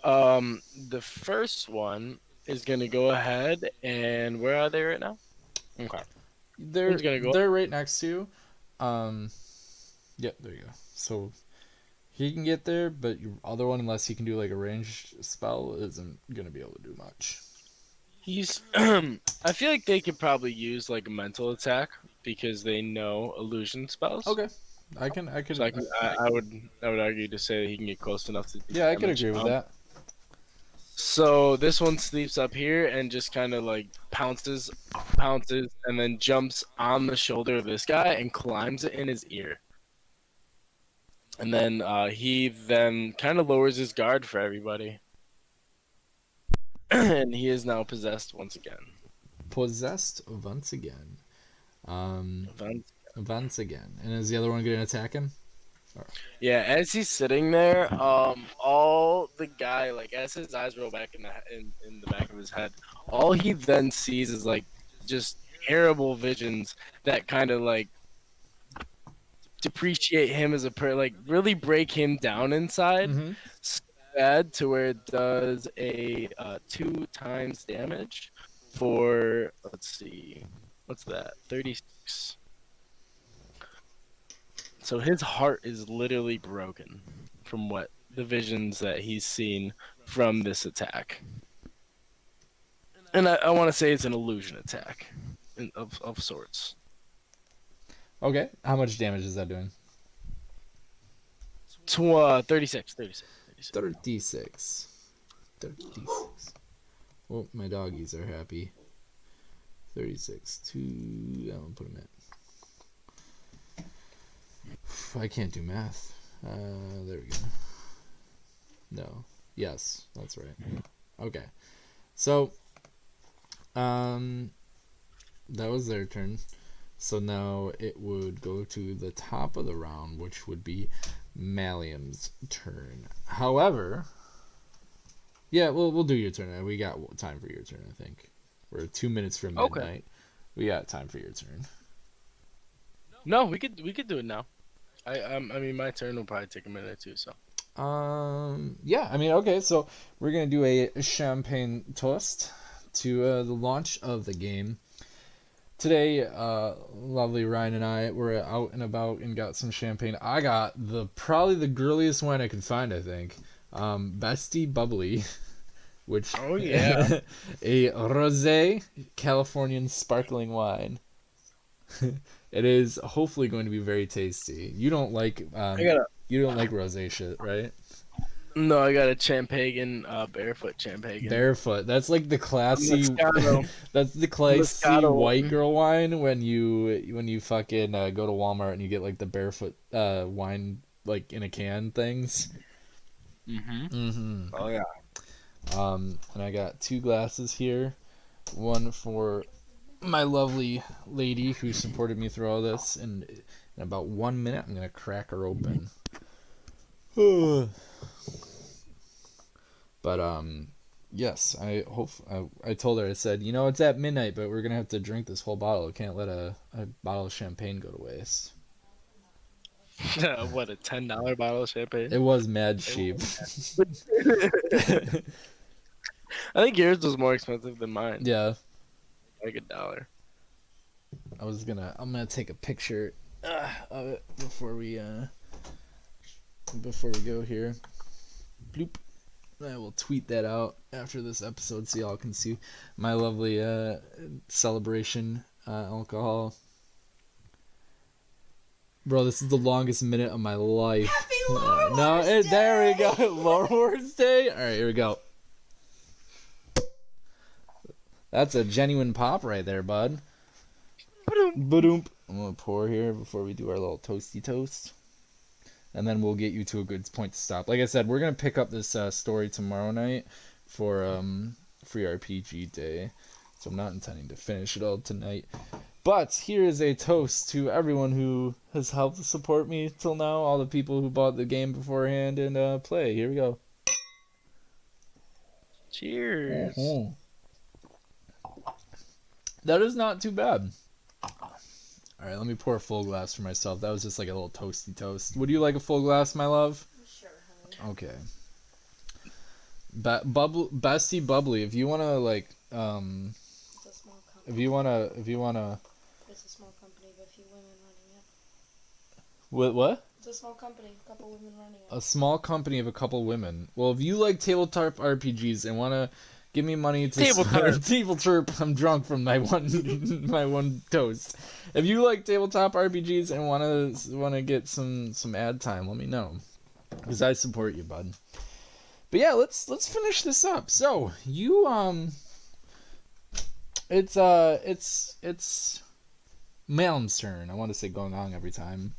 the first one is gonna go ahead and where are they right now? Okay, They're right next to you. Yep, there you go. So he can get there, but your other one, unless he can do like a ranged spell, isn't gonna be able to do much. He's. I feel like they could probably use like a mental attack because they know illusion spells. Okay, I could. So I would argue to say that he can get close enough to. Yeah, I could agree with that. So this one sleeps up here and just kind of like pounces, and then jumps on the shoulder of this guy and climbs it in his ear. And then he then kind of lowers his guard for everybody. And he is now possessed once again. Possessed once again. Once Once again. And is the other one going to attack him? Yeah, as he's sitting there, all the guy like as his eyes roll back in the back of his head, all he then sees is like just terrible visions that kind of like depreciate him as a like really break him down inside. Mm-hmm. So bad to where it does a 2 times damage for let's see, what's that? 36. So his heart is literally broken from what the visions that he's seen from this attack. And I want to say it's an illusion attack of sorts. Okay. How much damage is that doing? 36. 36. 36. Oh, my doggies are happy. 36. 2. I'll put them at. I can't do math. There we go. No. Yes, that's right. Okay. So, that was their turn. So now it would go to the top of the round, which would be Mallium's turn. However, yeah, we'll do your turn. We got time for your turn, I think. We're 2 minutes from midnight. Okay. We got time for your turn. No, we could do it now. I mean, my turn will probably take a minute or two. So. Yeah. I mean, okay. So we're gonna do a champagne toast to the launch of the game. Today, lovely Ryan and I were out and about and got some champagne. I got probably the girliest wine I could find, I think. Bestie Bubbly, which a rosé Californian sparkling wine. It is hopefully going to be very tasty. You don't like you don't like rosé shit, right? No, I got a Champagne, barefoot Champagne. Barefoot. That's like the classy. That's the classy Moscato. White girl wine when you fucking go to Walmart and you get like the barefoot wine like in a can things. Oh yeah. And I got 2 glasses here. One for my lovely lady who supported me through all this, and in about 1 minute I'm gonna crack her open. But yes, I told her, I said, it's at midnight, but we're gonna have to drink this whole bottle. We can't let a bottle of champagne go to waste. What, a $10 bottle of champagne? It was mad cheap. I think yours was more expensive than mine. Yeah. Like $1. I'm gonna take a picture of it before we go here. Bloop. I will tweet that out after this episode so y'all can see my lovely celebration alcohol. Bro, this is the longest minute of my life. Happy LoreWars Day! There we go. LoreWars Day? Alright, here we go. That's a genuine pop right there, bud. Ba-doom. I'm going to pour here before we do our little toasty toast. And then we'll get you to a good point to stop. Like I said, we're going to pick up this story tomorrow night for Free RPG Day. So I'm not intending to finish it all tonight. But here is a toast to everyone who has helped support me till now. All the people who bought the game beforehand and play. Here we go. Cheers. Uh-huh. That is not too bad. Alright, let me pour a full glass for myself. That was just like a little toasty toast. Would you like a full glass, my love? Sure, honey. Okay. Bestie Bubbly, if you wanna like It's a small company. if you wanna It's a small company with a few women running What? it. It's a small company, a couple women running it. A small company of a couple women. Well, if you like tabletop RPGs and wanna give me money to tabletop. I'm drunk from my one toast. If you like tabletop RPGs and wanna get some ad time, let me know, because I support you, bud. But yeah, let's finish this up. So you it's Malm's turn. I want to say going on every time.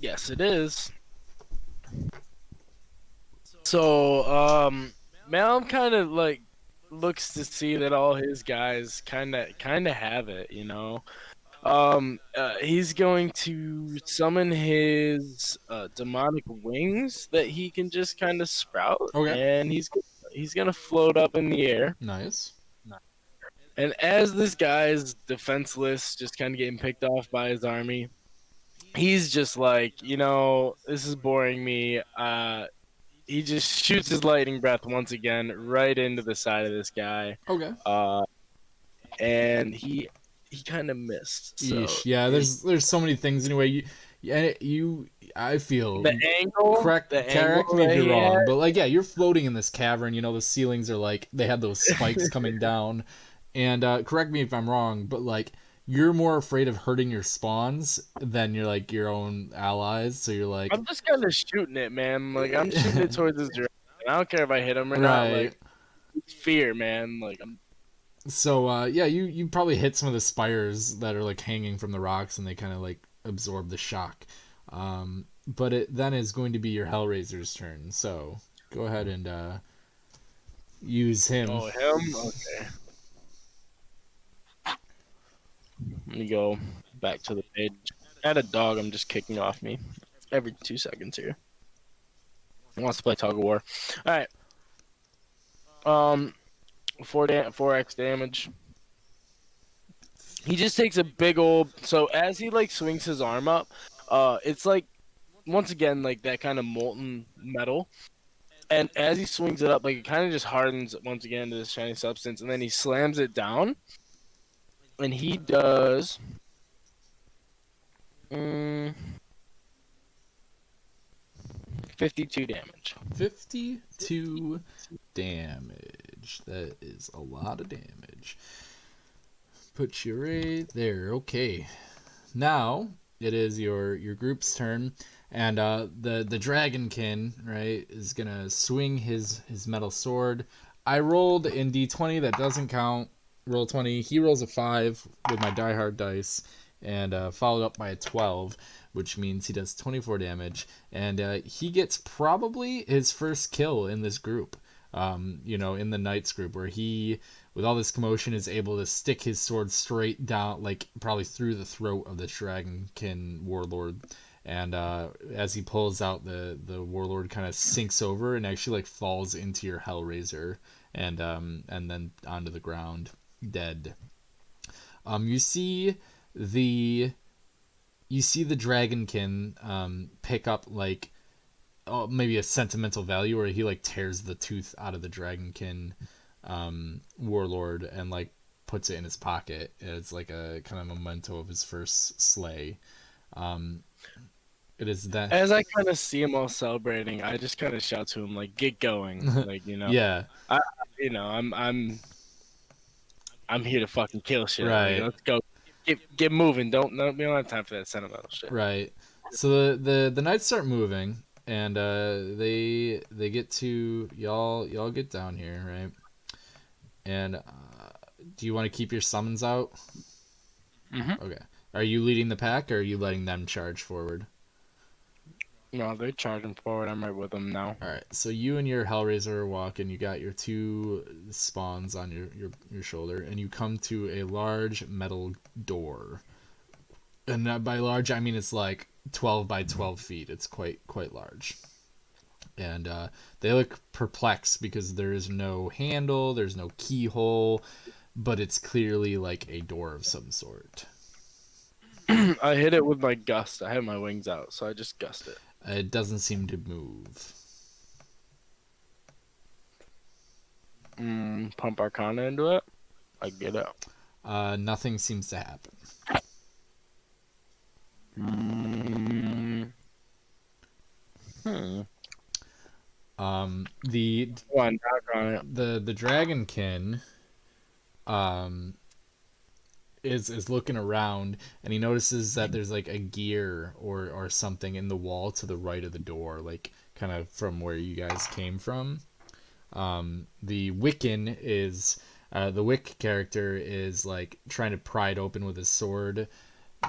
Yes, it is. So, Malum kind of like looks to see that all his guys kind of have it, He's going to summon his demonic wings that he can just kind of sprout, and he's gonna float up in the air. Nice. And as this guy's defenseless, just kind of getting picked off by his army, he's just like, this is boring me. He just shoots his lightning breath once again right into the side of this guy. Okay. And he he kind of missed. So Yeesh. Yeah, there's so many things anyway. I feel the angle correct me if that you're he had, wrong, but like yeah, you're floating in this cavern. You know the ceilings are like they had those spikes coming down, and correct me if I'm wrong, but like you're more afraid of hurting your spawns than you're like your own allies. So you're like, I'm just kind of shooting it, man. Like I'm shooting it towards his direction. I don't care if I hit him or not. right. Like it's fear, man. Like I'm. So yeah, you probably hit some of the spires that are like hanging from the rocks, and they kind of like absorb the shock. But it then is going to be your Hellraiser's turn. So go ahead and use him. Oh, him. Okay. Let me go back to the page. I had a dog. I'm just kicking off me every 2 seconds here. He wants to play tug of war. All right. 4x damage. He just takes a big old. So as he like swings his arm up, it's like once again like that kind of molten metal. And as he swings it up, like it kind of just hardens once again into this shiny substance, and then he slams it down, and he does. 52 damage. 52 damage. That is a lot of damage. Put you right there. Okay. Now it is your group's turn, and the dragonkin, right, is gonna swing his metal sword. I rolled in d20. That doesn't count. Roll 20. He rolls a 5 with my diehard dice, and followed up by a 12, which means he does 24 damage, and he gets probably his first kill in this group. In the Knights group, where he, with all this commotion, is able to stick his sword straight down, like probably through the throat of the Dragonkin warlord. And as he pulls out, the warlord kind of sinks over and actually like falls into your Hellraiser, and then onto the ground, dead. You see the Dragonkin pick up like maybe a sentimental value, where he like tears the tooth out of the Dragonkin warlord and like puts it in his pocket. It's like a kind of memento of his first slay. It is that. As I kind of see him all celebrating, I just kind of shout to him like, "Get going!" Like Yeah. I'm here to fucking kill shit. Right. Like, let's go. Get moving. We don't have time for that sentimental shit. Right. So the knights start moving, and they get to y'all get down here, right? And do you want to keep your summons out? Mm-hmm. Okay. Are you leading the pack, or are you letting them charge forward? No, they're charging forward. I'm right with them now. All right. So you and your Hellraiser are walking. You got your 2 spawns on your shoulder, and you come to a large metal door. And by large, I mean it's like 12 by 12 feet. It's quite large. And they look perplexed because there is no handle, there's no keyhole, but it's clearly like a door of some sort. I hit it with my gust. I had my wings out, so I just gust it. It doesn't seem to move. Pump Arcana into it. I get it. Nothing seems to happen. The Dragonkin is looking around, and he notices that there's like a gear or something in the wall to the right of the door, like kind of from where you guys came from. The Wiccan is the Wick character is like trying to pry it open with his sword.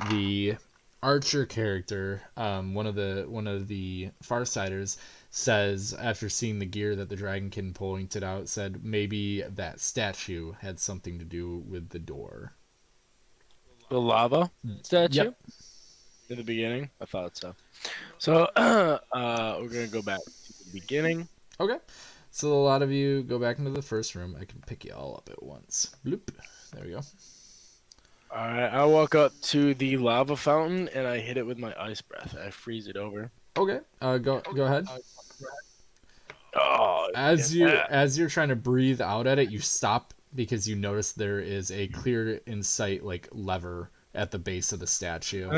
The Archer character, one of the Farsiders, says after seeing the gear that the Dragonkin pointed out, said maybe that statue had something to do with the door. The lava statue? Yep. In the beginning? I thought so. So, we're going to go back to the beginning. Okay. So a lot of you go back into the first room. I can pick you all up at once. Bloop. There we go. Alright, I walk up to the lava fountain, and I hit it with my ice breath. I freeze it over. Okay. Go ahead. Oh, As you're trying to breathe out at it, you stop because you notice there is a clear in sight like lever at the base of the statue.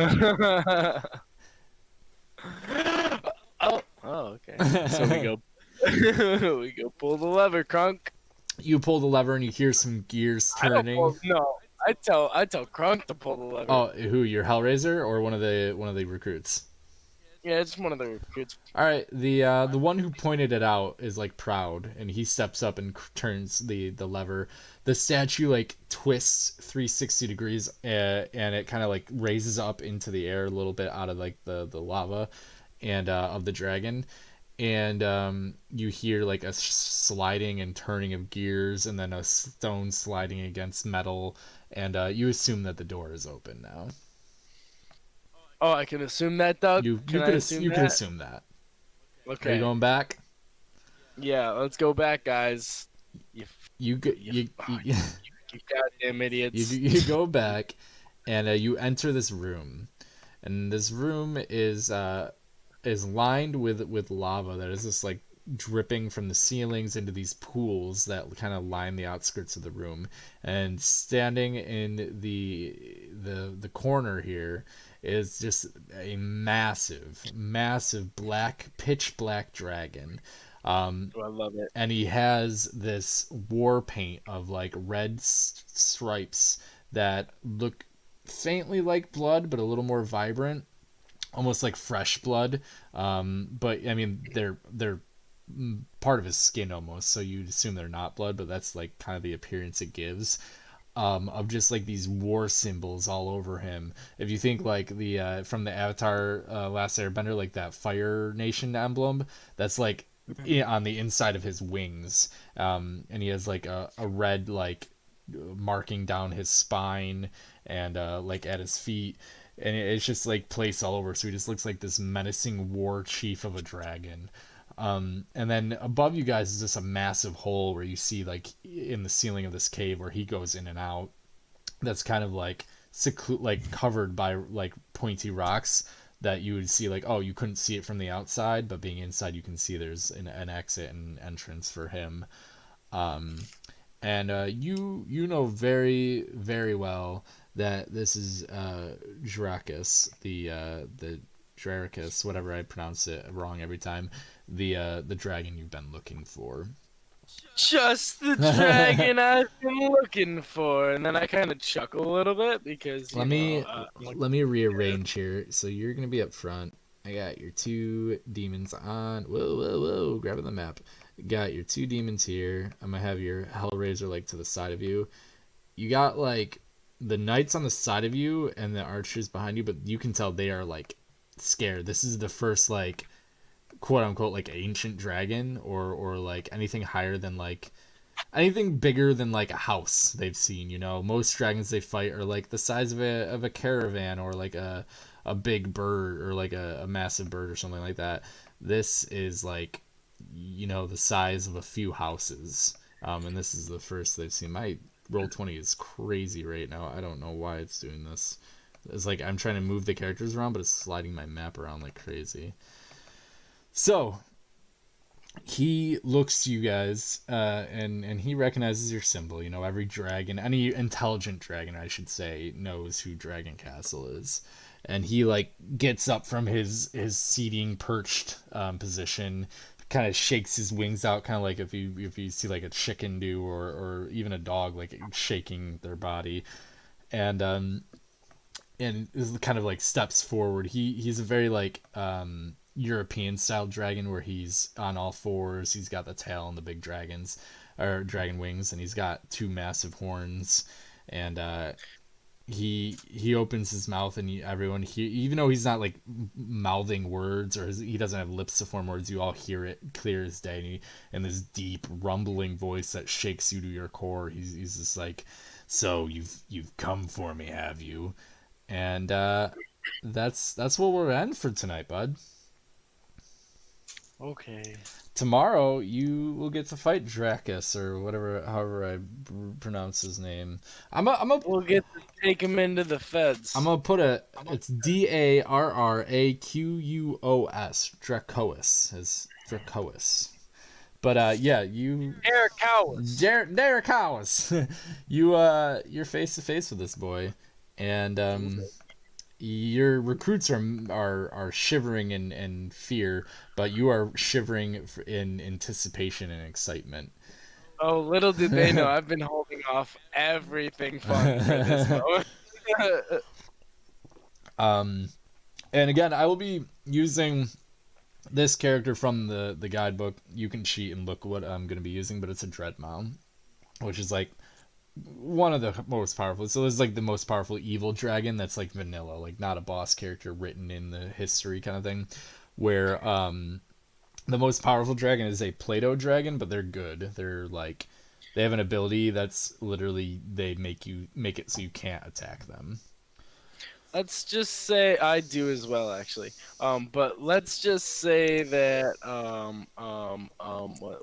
Okay. So we go we go pull the lever, Crunk. You pull the lever and you hear some gears turning. I tell Crunk to pull the lever. Oh, who? Your Hellraiser or one of the recruits? Yeah, it's one of the recruits. All right, the one who pointed it out is like proud, and he steps up and turns the lever. The statue like twists 360 degrees, and it kind of like raises up into the air a little bit out of like the lava, and of the dragon, and you hear like a sliding and turning of gears, and then a stone sliding against metal, and you assume that the door is open now. Oh, I can assume that, Doug. You can assume that. Okay. Are you going back? Yeah, let's go back, guys. You goddamn idiots. You go back, and you enter this room, and this room is lined with lava that is just like dripping from the ceilings into these pools that kind of line the outskirts of the room. And standing in the corner here is just a massive pitch black dragon. I love it. And he has this war paint of like red stripes that look faintly like blood, but a little more vibrant, almost like fresh blood. But I mean, they're part of his skin almost, so you'd assume they're not blood, but that's like kind of the appearance it gives. Of just like these war symbols all over him. If you think like the from the Avatar Last Airbender, like that Fire Nation emblem, that's like on the inside of his wings, and he has like a red like marking down his spine and like at his feet, and it's just like placed all over, so he just looks like this menacing war chief of a dragon. And then above you guys is just a massive hole where you see like in the ceiling of this cave where he goes in and out. That's kind of like like covered by like pointy rocks that you would see like, oh, you couldn't see it from the outside, but being inside you can see there's an exit and entrance for him. And you know very very well that this is Drakus, the Drakus, whatever, I pronounce it wrong every time, the dragon you've been looking for. Just the dragon I've been looking for. And then I kind of chuckle a little bit because let me rearrange here. So you're gonna be up front. I got your two demons on. Whoa! Grabbing the map. Got your two demons here. I'm gonna have your Hellraiser like to the side of you. You got like the knights on the side of you and the archers behind you, but you can tell they are like scared. This is the first like quote unquote like ancient dragon or like anything higher than like anything bigger than like a house they've seen. You know, most dragons they fight are like the size of a caravan or like a big bird or like a massive bird or something like that. This is like, you know, the size of a few houses. And this is the first they've seen. My Roll20 is crazy right now. I don't know why it's doing this. It's like I'm trying to move the characters around, but it's sliding my map around like crazy. So he looks to you guys, and he recognizes your symbol. You know, every dragon, any intelligent dragon, I should say, knows who Dragon Castle is. And he like gets up from his seating perched position, kind of shakes his wings out, kind of like if you see like a chicken do, or even a dog like shaking their body, and is kind of like steps forward. He's a very like European style dragon where he's on all fours. He's got the tail and the big dragons or dragon wings, and he's got two massive horns. And he opens his mouth, and everyone even though he's not like mouthing words or he doesn't have lips to form words, you all hear it clear as day. And in this deep rumbling voice that shakes you to your core, he's just like, "So you've come for me, have you?" And that's what we're in for tonight, bud. Okay. Tomorrow you will get to fight Drakus or whatever, however I pronounce his name. We'll get to take him into the feds. I'm gonna put it's Darraquos, Dracois, as Dracois. But yeah, you Derek Cowles. Derek Cowles. You're face to face with this boy, and your recruits are shivering in fear, but you are shivering in anticipation and excitement. Oh, little did they know I've been holding off everything fun for this moment. And again, I will be using this character from the guidebook. You can cheat and look what I'm going to be using, but it's a Dreadmount, which is like one of the most powerful. So it's like the most powerful evil dragon that's like vanilla, like not a boss character written in the history kind of thing. Where the most powerful dragon is a Play-Doh dragon, but they're good. They're like they have an ability that's literally they make it so you can't attack them. Let's just say I do as well, actually. But let's just say that what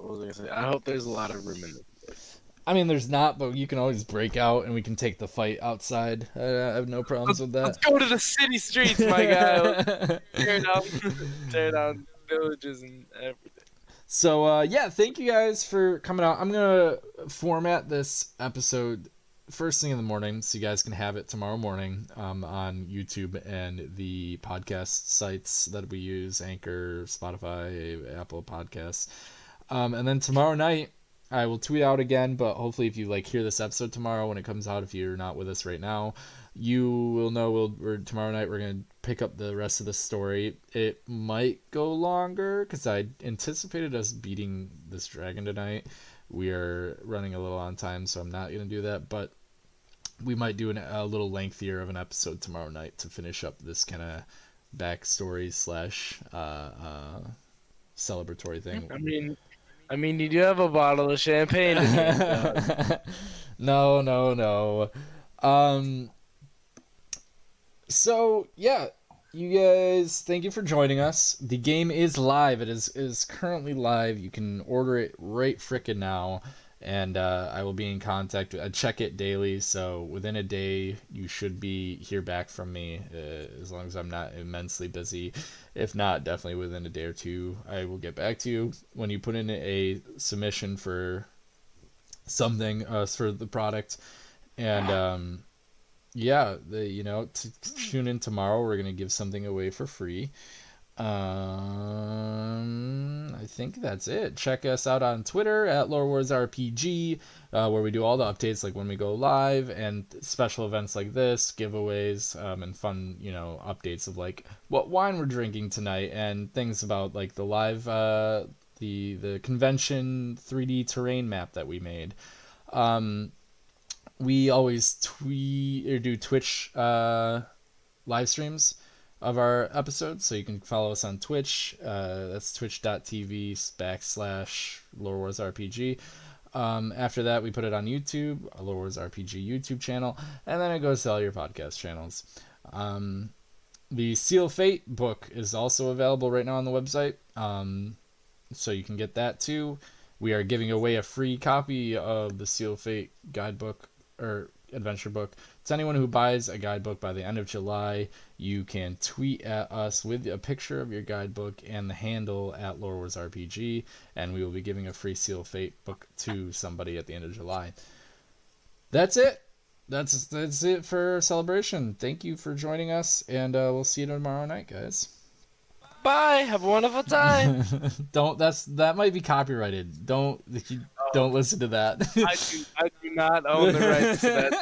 was I gonna say? I hope there's a lot of room in this. I mean, there's not, but you can always break out and we can take the fight outside. I have no problems with that. Let's go to the city streets, my guy. Let's tear down villages and everything. So yeah, thank you guys for coming out. I'm gonna format this episode first thing in the morning so you guys can have it tomorrow morning on YouTube and the podcast sites that we use, Anchor, Spotify, Apple Podcasts. And then tomorrow night I will tweet out again, but hopefully if you like hear this episode tomorrow when it comes out, if you're not with us right now, you will know tomorrow night we're going to pick up the rest of the story. It might go longer because I anticipated us beating this dragon tonight. We are running a little on time, so I'm not going to do that, but we might do a little lengthier of an episode tomorrow night to finish up this kind of backstory / celebratory thing. I mean, you do have a bottle of champagne in here. No. So yeah, you guys, thank you for joining us. The game is live. It is currently live. You can order it right frickin' now. And I will be in contact. I check it daily, so within a day you should hear back from me, as long as I'm not immensely busy. If not, definitely within a day or two, I will get back to you. When you put in a submission for something for the product, and yeah, tune in tomorrow. We're gonna give something away for free. I think that's it. Check us out on Twitter at LoreWars RPG, where we do all the updates, like when we go live, and special events like this, giveaways, and fun, updates of like what wine we're drinking tonight, and things about like the live, the convention 3D terrain map that we made. We always do Twitch live streams of our episodes, so you can follow us on Twitch. That's twitch.tv/LoreWarsRPG. After that, we put it on YouTube, LoreWars RPG YouTube channel, and then it goes to all your podcast channels. The Seal of Fate book is also available right now on the website, so you can get that too. We are giving away a free copy of the Seal of Fate guidebook or adventure book to anyone who buys a guidebook by the end of July. You can tweet at us with a picture of your guidebook and the handle at LoreWarsRPG, and we will be giving a free Seal of Fate book to somebody at the end of July. That's it. That's it for Celebration. Thank you for joining us, and we'll see you tomorrow night, guys. Bye. Have a wonderful time. That might be copyrighted. Don't listen to that. I do not own the rights to that.